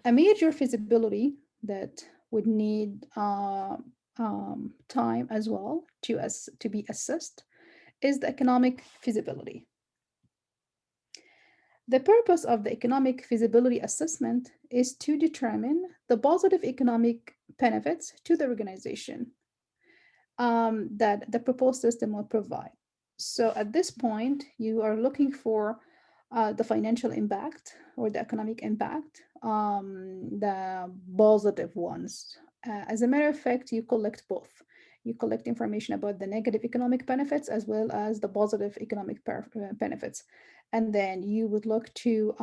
A major feasibility that would need time as well to be assessed is the economic feasibility. The purpose of the economic feasibility assessment is to determine the positive economic benefits to the organization that the proposed system will provide. So at this point, you are looking for the financial impact or the economic impact, the positive ones. As a matter of fact, you collect both. You collect information about the negative economic benefits as well as the positive economic benefits, and then you would look to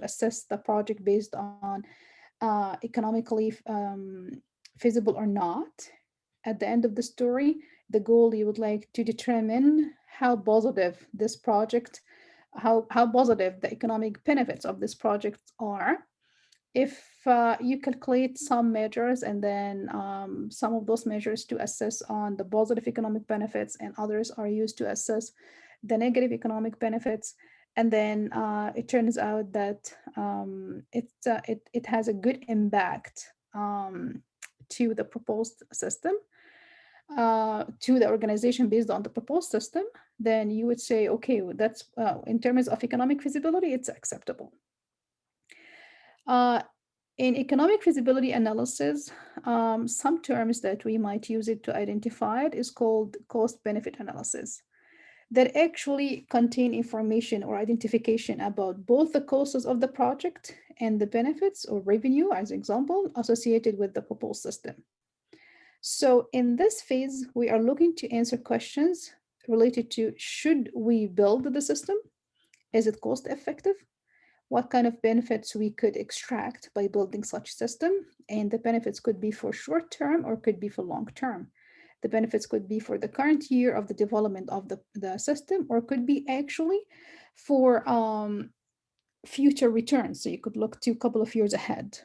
assess the project based on economically feasible or not. At the end of the story, the goal you would like to determine how positive this project, how positive the economic benefits of this project are. If you calculate some measures and then some of those measures to assess on the positive economic benefits and others are used to assess the negative economic benefits, and then it turns out that it has a good impact to the proposed system, to the organization based on the proposed system, then you would say, okay, that's in terms of economic feasibility, it's acceptable. In economic feasibility analysis, some terms that we might use it to identify it is called cost-benefit analysis, that actually contain information or identification about both the costs of the project and the benefits or revenue, as an example, associated with the proposed system. So in this phase, we are looking to answer questions related to, should we build the system? Is it cost effective? What kind of benefits we could extract by building such system? And the benefits could be for short term or could be for long term. The benefits could be for the current year of the development of the system, or could be actually for future returns. So you could look to a couple of years ahead.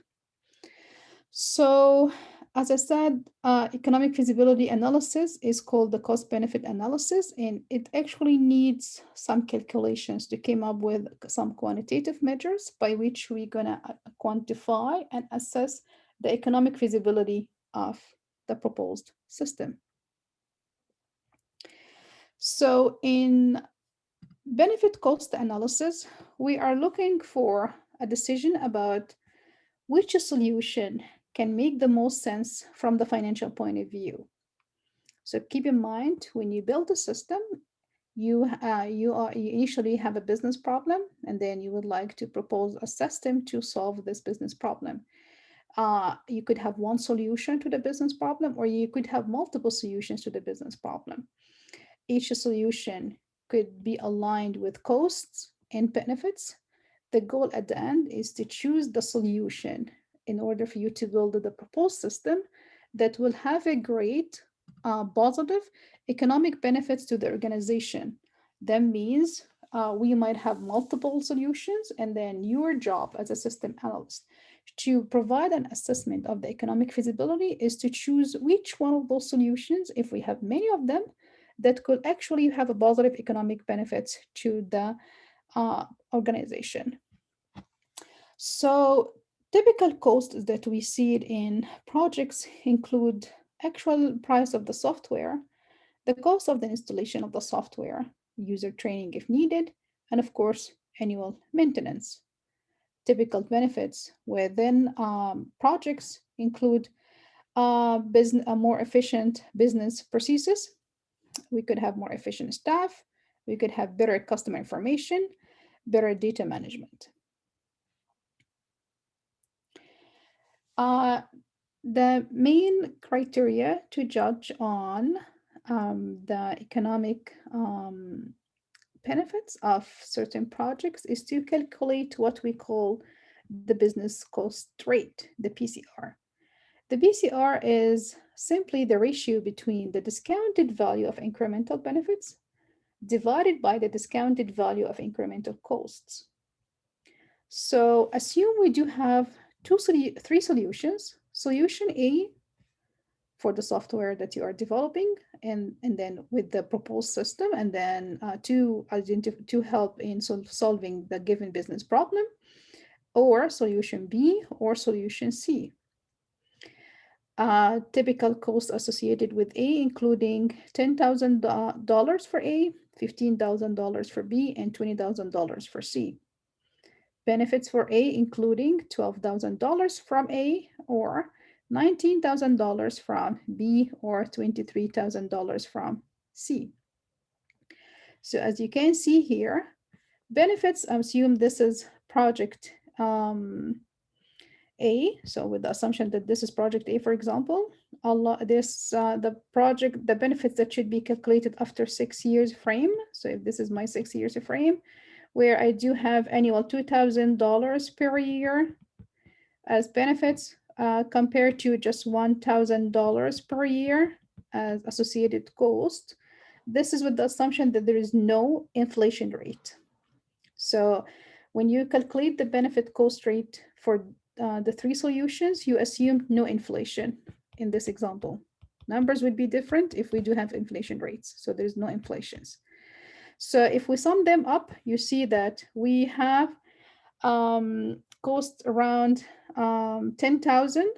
So as I said, economic feasibility analysis is called the cost benefit analysis, and it actually needs some calculations to come up with some quantitative measures by which we're going to quantify and assess the economic feasibility of the proposed system. So in benefit cost analysis, we are looking for a decision about which solution can make the most sense from the financial point of view. So keep in mind, when you build a system, you initially have a business problem, and then you would like to propose a system to solve this business problem. You could have one solution to the business problem, or you could have multiple solutions to the business problem. Each solution could be aligned with costs and benefits. The goal at the end is to choose the solution in order for you to build the proposed system that will have a great positive economic benefits to the organization. That means we might have multiple solutions, and then your job as a system analyst to provide an assessment of the economic feasibility is to choose which one of those solutions, if we have many of them, that could actually have a positive economic benefits to the organization. So typical costs that we see in projects include actual price of the software, the cost of the installation of the software, user training if needed, and of course, annual maintenance. Typical benefits within projects include more efficient business processes. We could have more efficient staff. We could have better customer information, better data management. The main criteria to judge on the economic benefits of certain projects is to calculate what we call the business cost rate, the BCR. The BCR is simply the ratio between the discounted value of incremental benefits divided by the discounted value of incremental costs. So assume we do have three solutions. Solution A for the software that you are developing, and then with the proposed system, and then to help in solving the given business problem, or solution B or solution C. Typical costs associated with A, including $10,000 for A, $15,000 for B, and $20,000 for C. Benefits for A, including $12,000 from A, or $19,000 from B, or $23,000 from C. So as you can see here, benefits, I assume this is project A. So with the assumption that this is project A, for example, the benefits that should be calculated after 6 years frame. So if this is my 6 years frame, where I do have annual $2,000 per year as benefits, compared to just $1,000 per year as associated cost. This is with the assumption that there is no inflation rate. So when you calculate the benefit cost rate for the three solutions, you assume no inflation in this example. Numbers would be different if we do have inflation rates. So there's no inflations. So if we sum them up, you see that we have costs around 10,000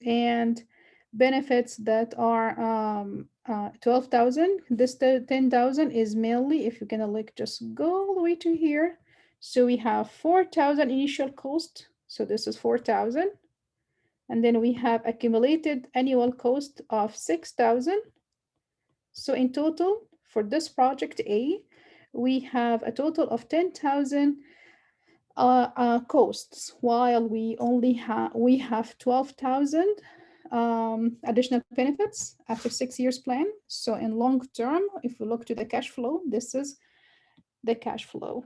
and benefits that are 12,000. This 10,000 is mainly, if you're gonna like just go all the way to here. So we have 4,000 initial cost. So this is 4,000. And then we have accumulated annual cost of 6,000. So in total, for this project A, we have a total of 10,000 costs, while we have 12,000 additional benefits after 6 years plan. So in long term, if we look to the cash flow, this is the cash flow,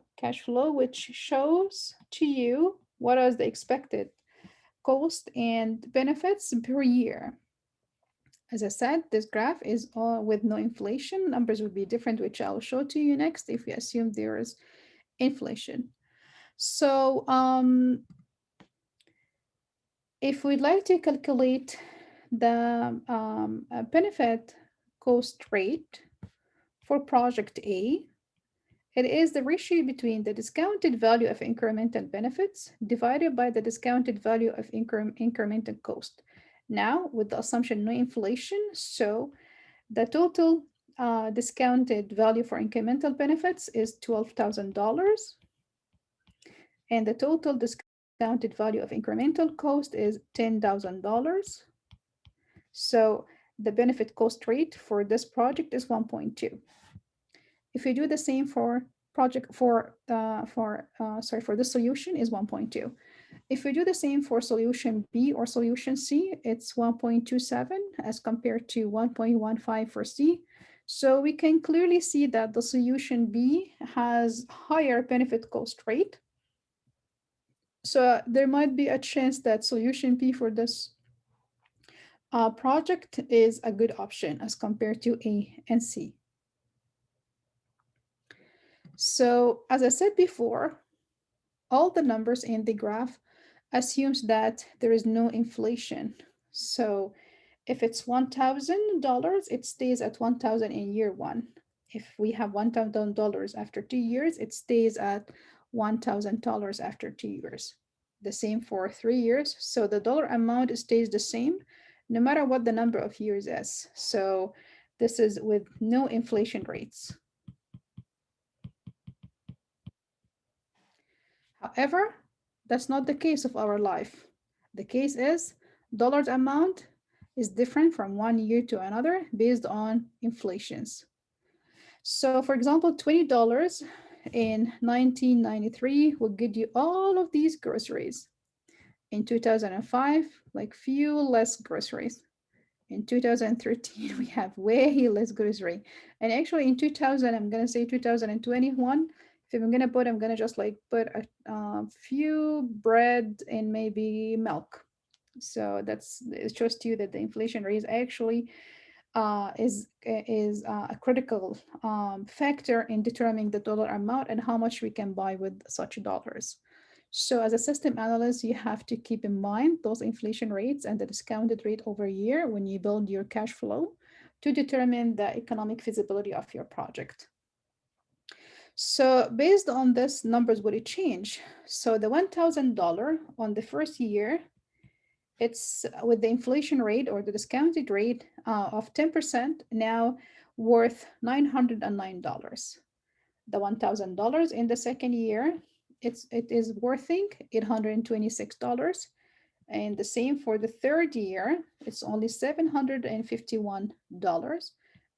which shows to you what is the expected cost and benefits per year. As I said, this graph is with no inflation. Numbers would be different, which I'll show to you next if we assume there is inflation. So if we'd like to calculate the benefit cost rate for project A, it is the ratio between the discounted value of incremental benefits divided by the discounted value of incremental cost. Now, with the assumption no inflation, so the total discounted value for incremental benefits is $12,000. And the total discounted value of incremental cost is $10,000. So the benefit cost rate for this project is 1.2. If we do the same for this solution is 1.2. If we do the same for solution B or solution C, it's 1.27 as compared to 1.15 for C. So we can clearly see that the solution B has higher benefit cost rate. So there might be a chance that solution B for this project is a good option as compared to A and C. So as I said before, all the numbers in the graph assumes that there is no inflation. So if it's $1,000, it stays at 1,000 in year one. If we have $1,000 after 2 years, it stays at $1,000 after 2 years. The same for 3 years. So the dollar amount stays the same no matter what the number of years is. So this is with no inflation rates. However, that's not the case of our life. The case is dollars amount is different from one year to another based on inflations. So for example, $20 in 1993 will get you all of these groceries. In 2005, like few less groceries. In 2013, we have way less grocery. And actually in 2000, I'm gonna say 2021, if I'm gonna put, I'm gonna just like put a few bread and maybe milk. So it shows to you that the inflation rate actually is a critical factor in determining the dollar amount and how much we can buy with such dollars. So as a system analyst, you have to keep in mind those inflation rates and the discounted rate over a year when you build your cash flow to determine the economic feasibility of your project. So based on this, numbers will change. So the $1,000 on the first year, it's with the inflation rate or the discounted rate of 10% now worth $909. The $1,000 in the second year, it is worthing $826. And the same for the third year, it's only $751.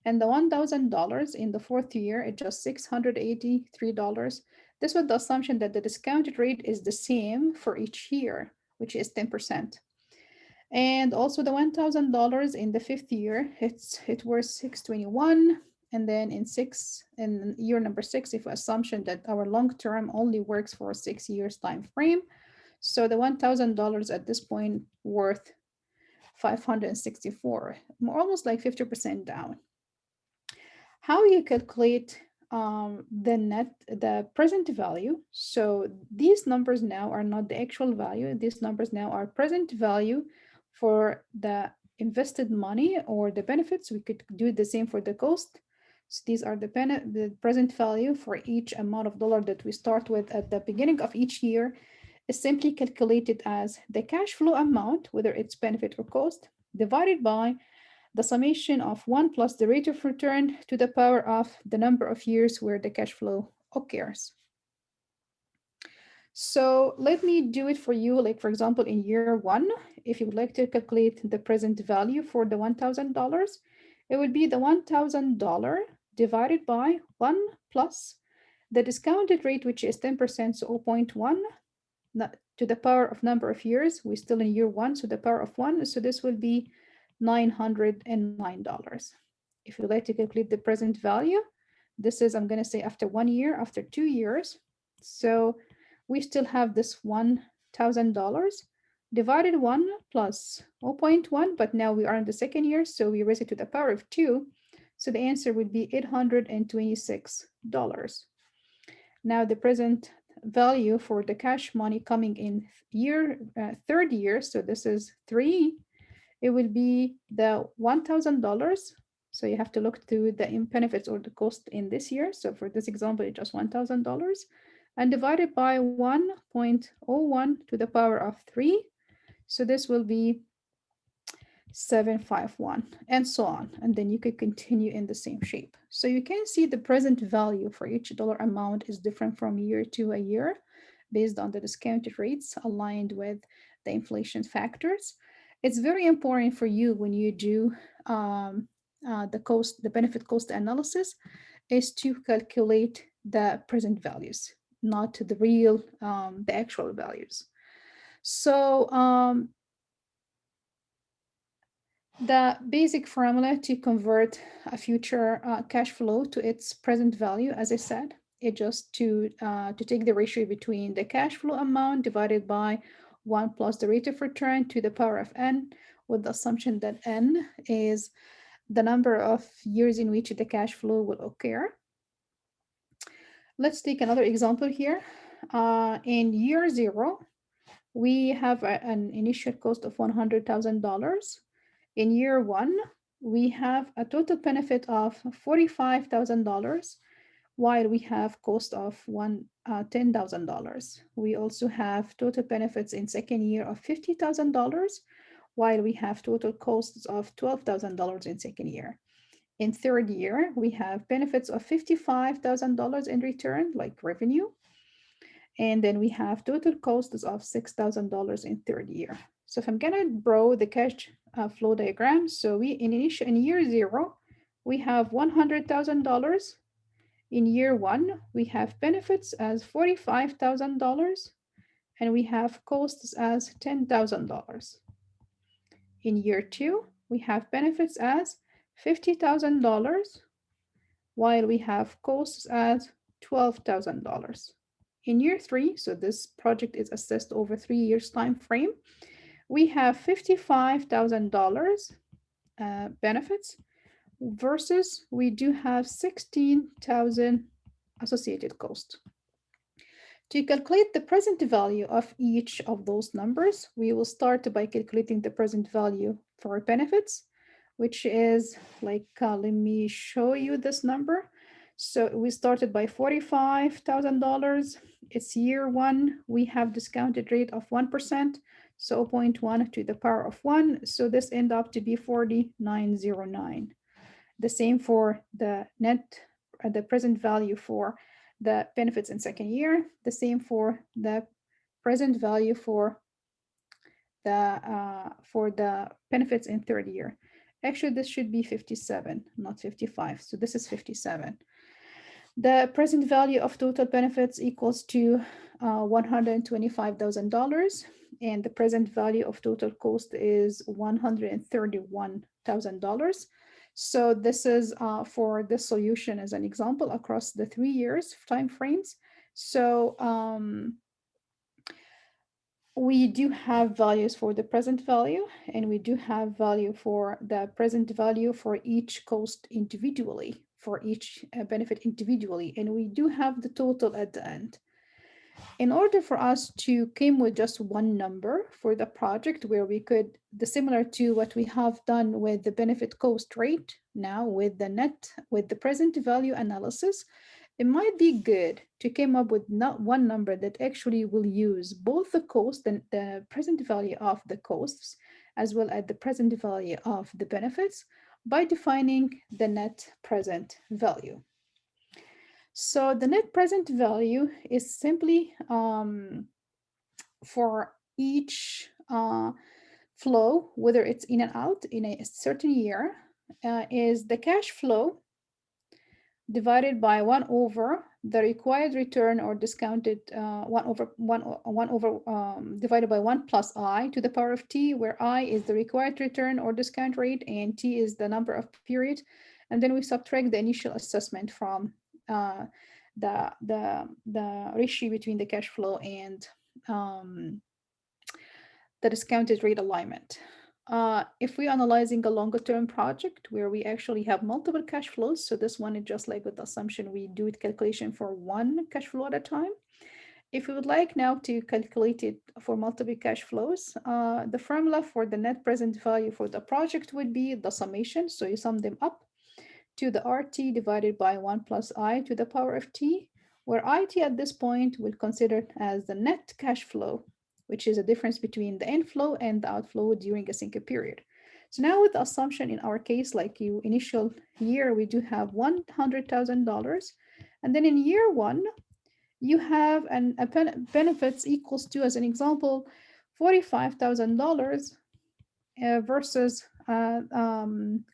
And the $1,000 in the fourth year, it's just $683. This was the assumption that the discounted rate is the same for each year, which is 10%. And also the $1,000 in the fifth year, it worth 621. And then in year number six, if assumption that our long term only works for 6 years time frame, so the $1,000 at this point worth 564, almost like 50% down. How you calculate the present value? So these numbers now are not the actual value. These numbers now are present value for the invested money or the benefits. We could do the same for the cost. So these are the present value for each amount of dollar that we start with at the beginning of each year is simply calculated as the cash flow amount, whether it's benefit or cost, divided by the summation of 1 plus the rate of return to the power of the number of years where the cash flow occurs. So let me do it for you. Like for example, in year one, if you would like to calculate the present value for the $1,000, it would be the $1,000 divided by 1 plus the discounted rate, which is 10%, so 0.1, to the power of number of years. We're still in year one, so the power of 1. So this will be $909. If you'd like to calculate the present value, this is, I'm going to say after 1 year, after 2 years. So we still have this $1,000 divided 1 plus 0.1, but now we are in the second year, so we raise it to the power of 2. So the answer would be $826. Now the present value for the cash money coming in third year, so this is 3, it will be the $1,000. So you have to look to the benefits or the cost in this year. So for this example, it's just $1,000 and divided by 1.01 to the power of 3. So this will be 751 and so on. And then you could continue in the same shape. So you can see the present value for each dollar amount is different from year to a year based on the discounted rates aligned with the inflation factors. It's very important for you when you do the benefit cost analysis is to calculate the present values, not the real, the actual values. So the basic formula to convert a future cash flow to its present value, as I said, it just to take the ratio between the cash flow amount divided by 1 plus the rate of return to the power of n, with the assumption that n is the number of years in which the cash flow will occur. Let's take another example here. In year 0, we have an initial cost of $100,000. In year 1, we have a total benefit of $45,000, while we have cost of $10,000. We also have total benefits in second year of $50,000, while we have total costs of $12,000 in second year. In third year, we have benefits of $55,000 in return, like revenue. And then we have total costs of $6,000 in third year. So if I'm gonna draw the cash flow diagram, so we in year 0, we have $100,000. In year 1, we have benefits as $45,000, and we have costs as $10,000. In year 2, we have benefits as $50,000, while we have costs as $12,000. In year 3, so this project is assessed over 3 years time frame, we have $55,000 benefits versus we do have 16,000 associated costs. To calculate the present value of each of those numbers, we will start by calculating the present value for benefits, which is like, let me show you this number. So we started by $45,000. It's year 1. We have discounted rate of 1%, so 0.1 to the power of 1. So this end up to be 4909. The same for the net, the present value for the benefits in second year, the same for the present value for the benefits in third year. Actually, this should be 57, not 55. So this is 57. The present value of total benefits equals to $125,000, and the present value of total cost is $131,000. So this is for the solution as an example across the 3 years time frames. So we do have values for the present value, and we do have value for the present value for each cost individually, for each benefit individually, and we do have the total at the end. In order for us to come with just one number for the project where we could, similar to what we have done with the benefit cost rate, now with the present value analysis, it might be good to come up with not one number that actually will use both the cost and the present value of the costs, as well as the present value of the benefits, by defining the net present value. So the net present value is simply for each flow, whether it's in and out in a certain year, is the cash flow divided by 1 over the required return or discounted 1 over divided by 1 plus I to the power of t, where I is the required return or discount rate and t is the number of period. And then we subtract the initial assessment from the ratio between the cash flow and the discounted rate alignment. If we're analyzing a longer term project where we actually have multiple cash flows, so this one is just like with the assumption we do it calculation for one cash flow at a time. If we would like now to calculate it for multiple cash flows, the formula for the net present value for the project would be the summation. So you sum them up to the RT divided by 1 plus I to the power of t, where IT at this point will consider as the net cash flow, which is a difference between the inflow and the outflow during a single period. So now with the assumption in our case, like you initial year, we do have $100,000. And then in year 1, you have a benefits equals to, as an example, $45,000 versus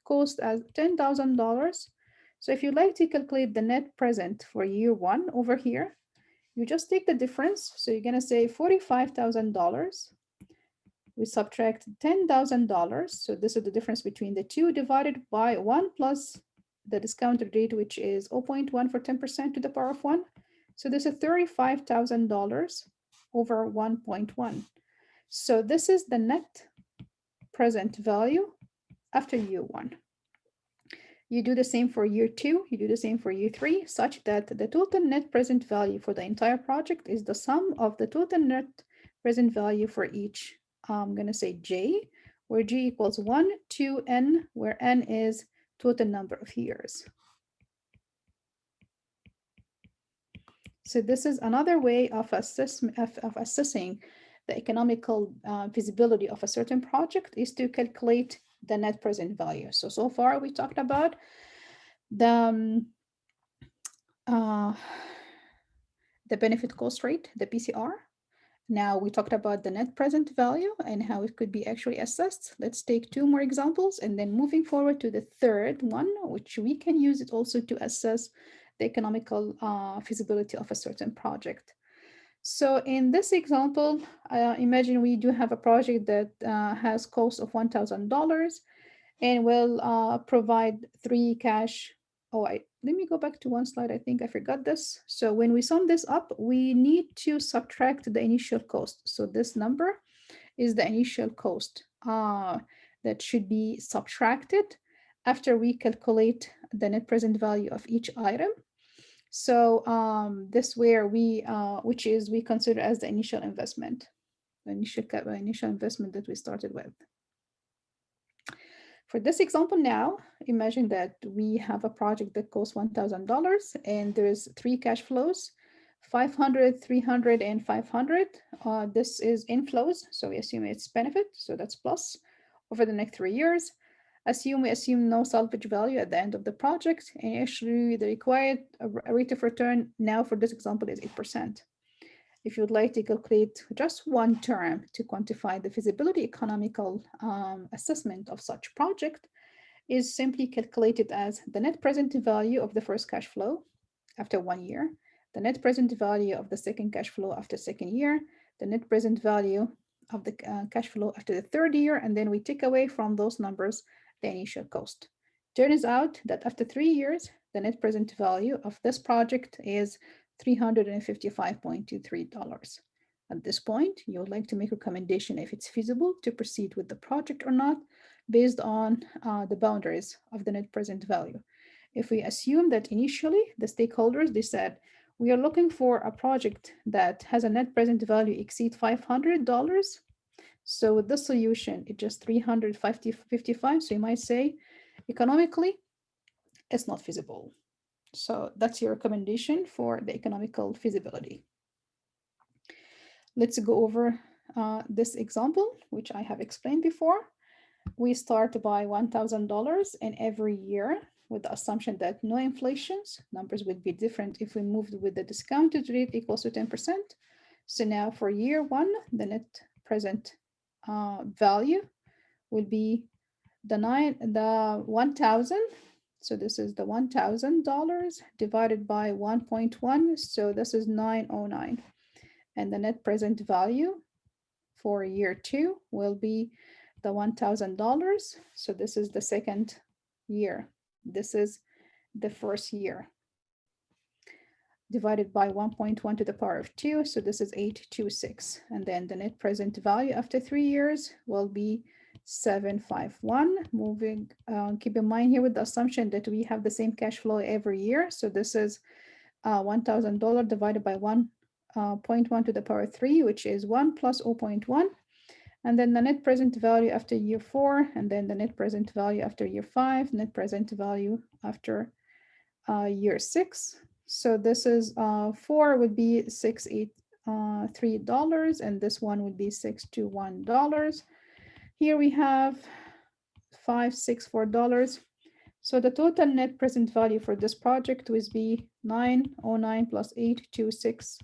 cost as $10,000. So if you'd like to calculate the net present for year 1 over here, you just take the difference. So you're going to say $45,000. We subtract $10,000. So this is the difference between the two divided by 1 plus the discounted rate, which is 0.1 for 10% to the power of 1. So this is $35,000 over 1.1. So this is the net present value after year 1. You do the same for year 2, you do the same for year 3, such that the total net present value for the entire project is the sum of the total net present value for each, I'm going to say J, where J equals 1 to N, where N is total number of years. So this is another way of assessing the economical feasibility of a certain project, is to calculate the net present value. So far we talked about the the benefit cost rate, the BCR. Now we talked about the net present value and how it could be actually assessed. Let's take two more examples and then moving forward to the third one, which we can use it also to assess the economical feasibility of a certain project. So in this example, imagine we do have a project that has cost of $1,000 and will provide three cash. Let me go back to one slide. I think I forgot this. So when we sum this up, we need to subtract the initial cost. So this number is the initial cost that should be subtracted after we calculate the net present value of each item. So this where we, which is we consider as the initial investment, the initial investment that we started with. For this example now, imagine that we have a project that costs $1,000 and there's three cash flows, 500, 300, and 500. This is inflows, so we assume it's benefit, so that's plus over the next 3 years. We assume no salvage value at the end of the project, and actually the required rate of return now for this example is 8%. If you would like to calculate just one term to quantify the feasibility economical assessment of such project, is simply calculated as the net present value of the first cash flow after 1 year, the net present value of the second cash flow after second year, the net present value of the cash flow after the third year, and then we take away from those numbers the initial cost. Turns out that after 3 years, the net present value of this project is $355.23. At this point, you would like to make a recommendation if it's feasible to proceed with the project or not, based on the boundaries of the net present value. If we assume that initially the stakeholders, they said, we are looking for a project that has a net present value exceed $500. So with this solution, it's just $355. So you might say, economically, it's not feasible. So that's your recommendation for the economical feasibility. Let's go over this example, which I have explained before. We start by $1,000 and every year with the assumption that no inflations, numbers would be different if we moved with the discounted rate equals to 10%. So now for year one, the net present value will be the 1,000. So this is the $1,000 divided by 1.1. So this is 909. And the net present value for year two will be the $1,000. So this is the second year. This is the first year divided by 1.1 to the power of 2. So this is 826. And then the net present value after 3 years will be 751. Moving, keep in mind here with the assumption that we have the same cash flow every year. So this is $1,000 divided by 1.1 to the power 3, which is 1 plus 0.1. And then the net present value after year 4, and then the net present value after year 5, net present value after year 6. So this is 4 would be $683, and this one would be $621. Here we have $564. So the total net present value for this project would be 909 plus 826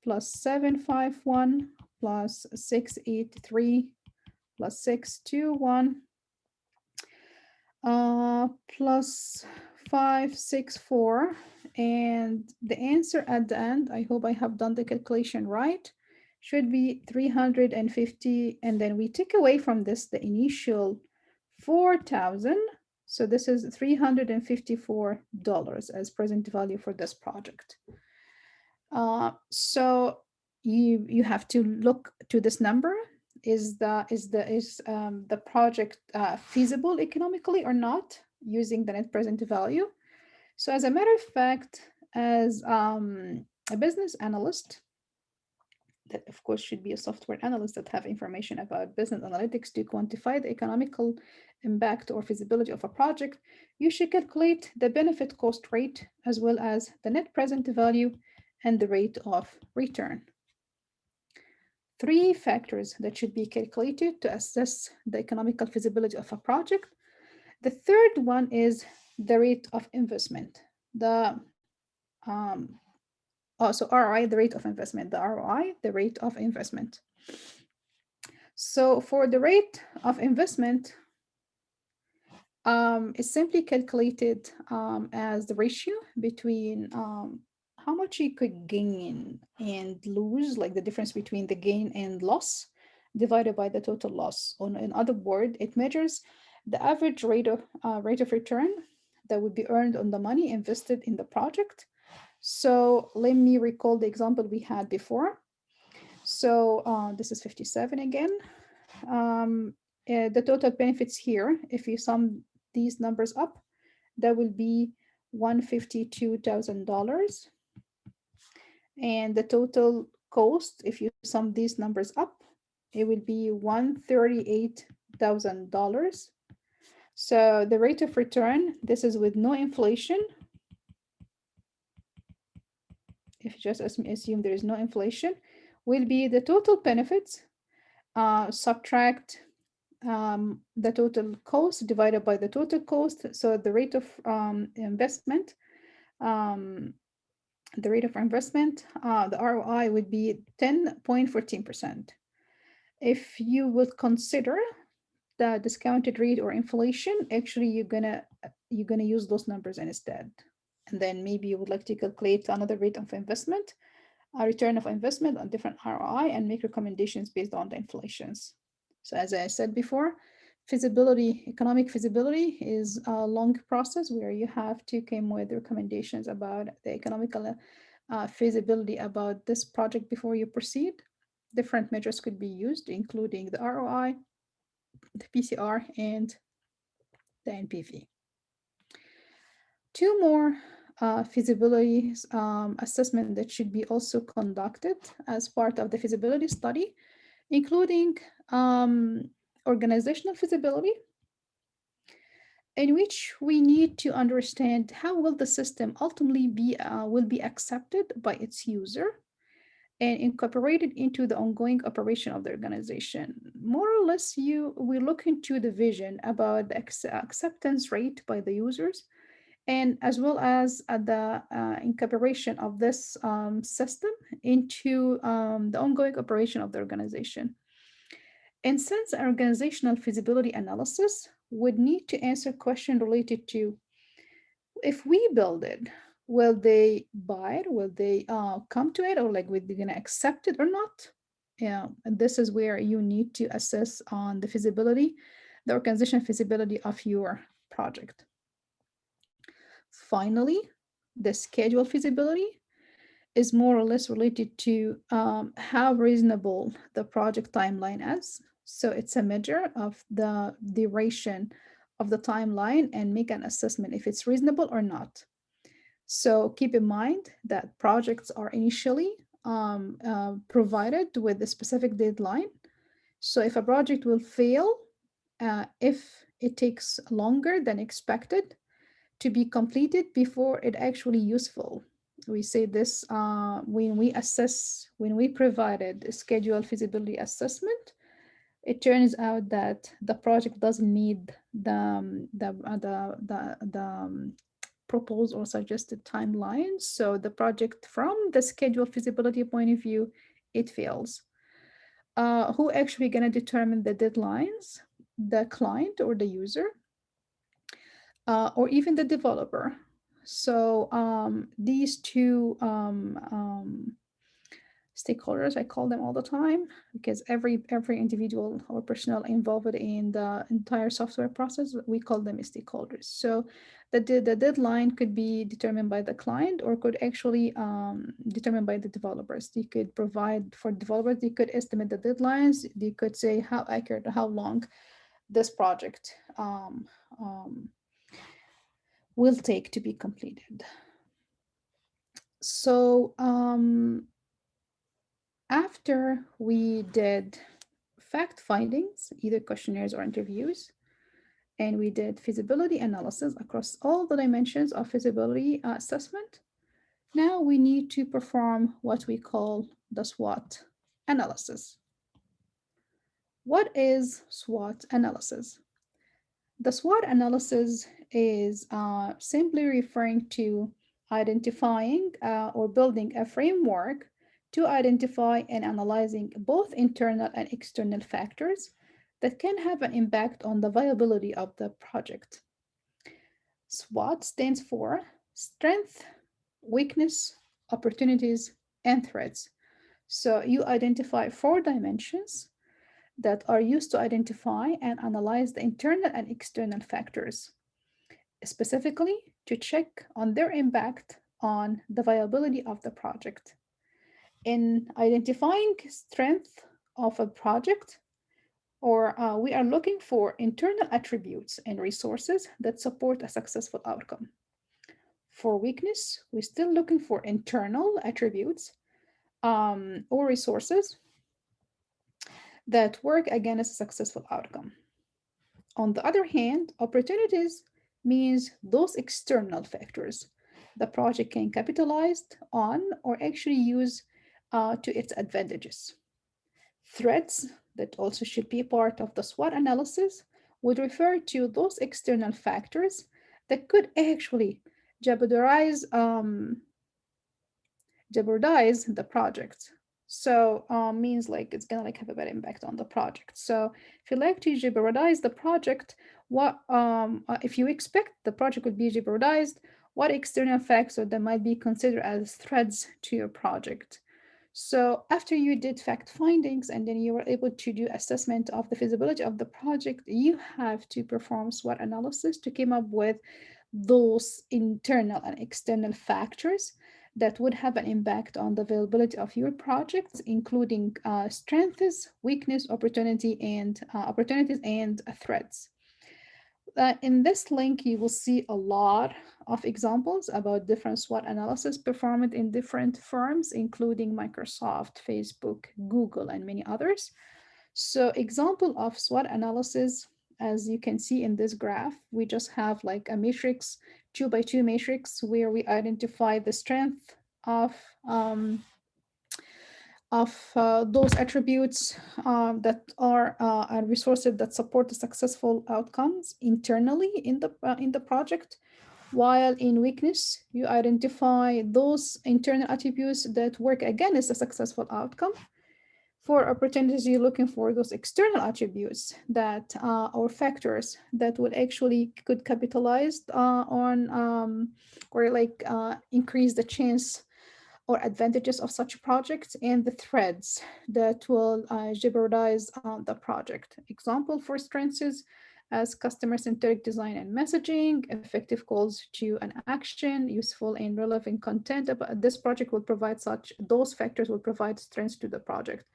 plus 751 plus 683 plus 621 plus 564. And the answer at the end, I hope I have done the calculation right, should be 350. And then we take away from this the initial 4,000. So this is $354 as present value for this project. So you have to look to this number. Is the project feasible economically or not, using the net present value? So as a matter of fact, as a business analyst, that of course should be a software analyst that have information about business analytics to quantify the economical impact or feasibility of a project, you should calculate the benefit cost rate as well as the net present value and the rate of return. 3 factors that should be calculated to assess the economical feasibility of a project. The third one is the rate of investment. The so ROI, the rate of investment, the ROI, the rate of investment. So for the rate of investment, it's simply calculated as the ratio between how much you could gain and lose, like the difference between the gain and loss, divided by the total loss. In other words, it measures the average rate of return that would be earned on the money invested in the project. So let me recall the example we had before. So this is 57 again. The total benefits here, if you sum these numbers up, that will be $152,000. And the total cost, if you sum these numbers up, it will be $138,000. So the rate of return, this is with no inflation. If you just assume there is no inflation, will be the total benefits, subtract the total cost divided by the total cost. So the rate of investment, um, the ROI would be 10.14%. If you would consider the discounted rate or inflation, actually you're gonna use those numbers instead. And then maybe you would like to calculate another rate of investment, a return of investment on different ROI, and make recommendations based on the inflations. So as I said before, economic feasibility is a long process where you have to come with recommendations about the economical feasibility about this project before you proceed. Different measures could be used, including the ROI, the PCR, and the NPV. Two more feasibility assessment that should be also conducted as part of the feasibility study, including organizational feasibility, in which we need to understand how will the system ultimately will be accepted by its user and incorporated into the ongoing operation of the organization. More or less, we look into the vision about the acceptance rate by the users, and as well as the incorporation of this system into the ongoing operation of the organization. And since organizational feasibility analysis would need to answer questions related to, if we build it, will they buy it? Will they come to it? Or like, will they gonna accept it or not? Yeah, and this is where you need to assess on the feasibility, the organizational feasibility of your project. Finally, the schedule feasibility is more or less related to how reasonable the project timeline is. So it's a measure of the duration of the timeline and make an assessment if it's reasonable or not. So keep in mind that projects are initially provided with a specific deadline. So if a project will fail, if it takes longer than expected to be completed before it actually useful. We say this when we provided a scheduled feasibility assessment, it turns out that the project doesn't need the proposed or suggested timelines. So the project, from the scheduled feasibility point of view, it fails. Who actually going to determine the deadlines? The client or the user, or even the developer. So these two stakeholders, I call them all the time, because every individual or personnel involved in the entire software process, we call them stakeholders. So the deadline could be determined by the client, or could actually determined by the developers. They could provide, for developers, they could estimate the deadlines. They could say how accurate, how long this project will take to be completed. So after we did fact findings, either questionnaires or interviews, and we did feasibility analysis across all the dimensions of feasibility assessment, now we need to perform what we call the SWOT analysis. What is SWOT analysis? The SWOT analysis is simply referring to identifying or building a framework to identify and analyzing both internal and external factors that can have an impact on the viability of the project. SWOT stands for strength, weakness, opportunities, and threats. So you identify four dimensions that are used to identify and analyze the internal and external factors, specifically to check on their impact on the viability of the project. In identifying strength of a project, or we are looking for internal attributes and resources that support a successful outcome. For weakness, we're still looking for internal attributes or resources that work against a successful outcome. On the other hand, opportunities means those external factors the project can capitalize on or actually use to its advantages. Threats that also should be part of the SWOT analysis would refer to those external factors that could actually jeopardize jeopardize the project. So means like it's gonna like have a bad impact on the project. So if you like to jeopardize the project, what if you expect the project would be jeopardized, what external factors that might be considered as threats to your project? So after you did fact findings and then you were able to do assessment of the feasibility of the project, you have to perform SWOT analysis to come up with those internal and external factors that would have an impact on the availability of your projects, including strengths, weakness, opportunities and threats. In this link, you will see a lot of examples about different SWOT analysis performed in different firms, including Microsoft, Facebook, Google, and many others. So example of SWOT analysis, as you can see in this graph, we just have like a matrix, 2 by 2 matrix, where we identify the strength of those attributes that are resources that support the successful outcomes internally in the project. While in weakness, you identify those internal attributes that work against a successful outcome. For opportunities, you're looking for those external attributes that or factors that would actually could capitalize on or like increase the chance or advantages of such projects and the threads that will jeopardize the project. Example for strengths is as customer-centric design and messaging, effective calls to an action, useful and relevant content. This project will provide those factors will provide strengths to the project.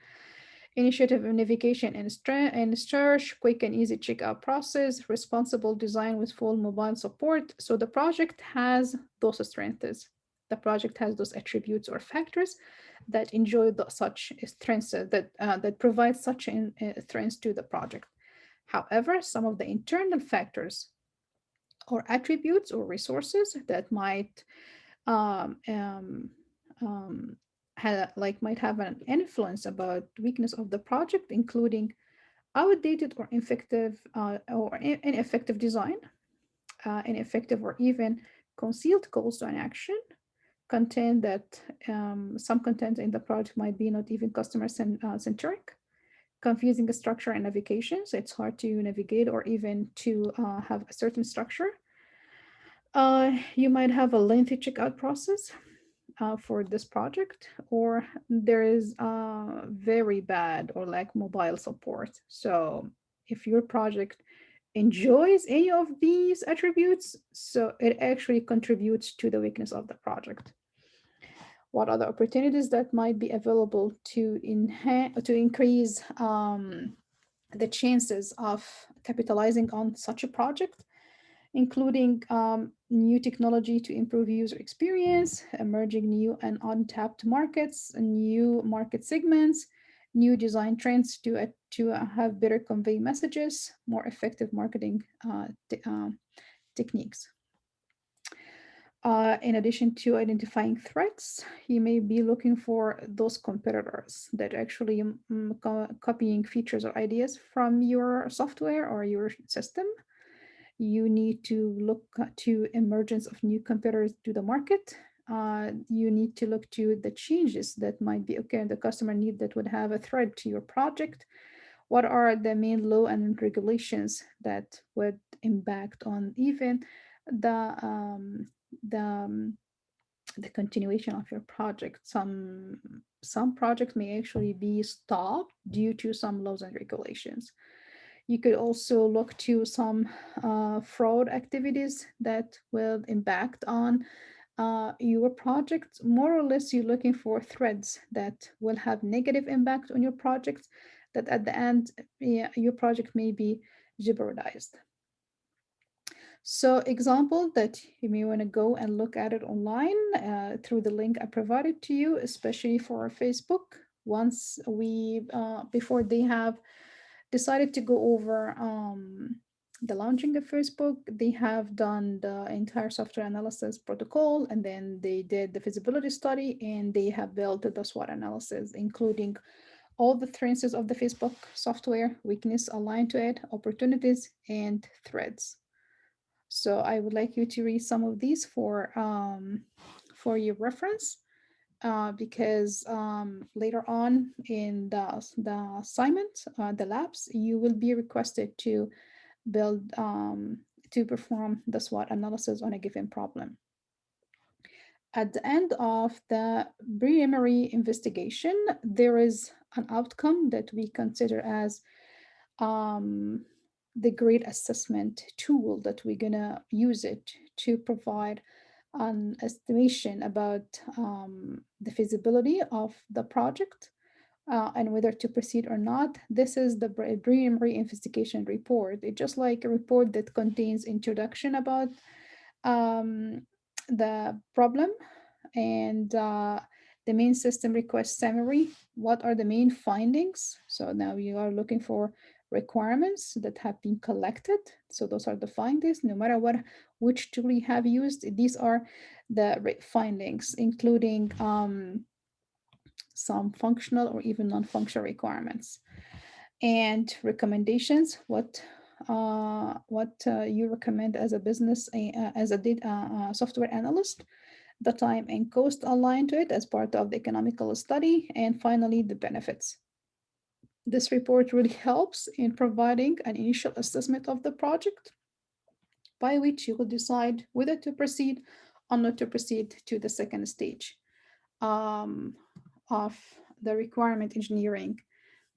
Initiative of navigation and search, quick and easy checkout process, responsible design with full mobile support. So the project has those strengths. The project has those attributes or factors that enjoy such strengths that provide such strengths to the project. However, some of the internal factors or attributes or resources that might um, um, um, might have an influence about weakness of the project, including outdated or ineffective design, ineffective or even concealed calls to an action, content that some content in the project might be not even customer centric, confusing structure and navigation, so it's hard to navigate or even to have a certain structure. You might have a lengthy checkout process for this project, or there is very bad or lack mobile support. So if your project enjoys any of these attributes, so it actually contributes to the weakness of the project. What are the opportunities that might be available to increase the chances of capitalizing on such a project, including new technology to improve user experience, emerging new and untapped markets, new market segments, new design trends to have better convey messages, more effective marketing techniques. In addition to identifying threats, you may be looking for those competitors that actually copying features or ideas from your software or your system. You need to look to emergence of new competitors to the market. you need to look to the changes that might be occurring, the customer need that would have a threat to your project. What are the main law and regulations that would impact on even the the the continuation of your project? Some projects may actually be stopped due to some laws and regulations. You could also look to some fraud activities that will impact on your project. More or less, you're looking for threads that will have negative impact on your project, that at the end, yeah, your project may be jeopardized. So example that you may want to go and look at it online through the link I provided to you, especially for Facebook. Once before they have decided to go over the launching of Facebook, they have done the entire software analysis protocol, and then they did the feasibility study, and they have built the SWOT analysis, including all the strengths of the Facebook software, weakness aligned to it, opportunities, and threats. So I would like you to read some of these for your reference, because later on in the assignment, the labs, you will be requested to build to perform the SWOT analysis on a given problem. At the end of the preliminary investigation, there is an outcome that we consider as um, the grade assessment tool that we're gonna use it to provide an estimation about the feasibility of the project and whether to proceed or not. This is the preliminary investigation report. It's just like a report that contains introduction about um, the problem and the main system request summary. What are the main findings? So now you are looking for requirements that have been collected. So those are the findings. No matter what, which tool you have used, these are the findings, including some functional or even non-functional requirements and recommendations. What you recommend as a business as a data software analyst, the time and cost aligned to it as part of the economical study, and finally the benefits. This report really helps in providing an initial assessment of the project by which you will decide whether to proceed or not to proceed to the second stage um, of the requirement engineering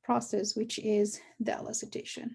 process, which is the elicitation.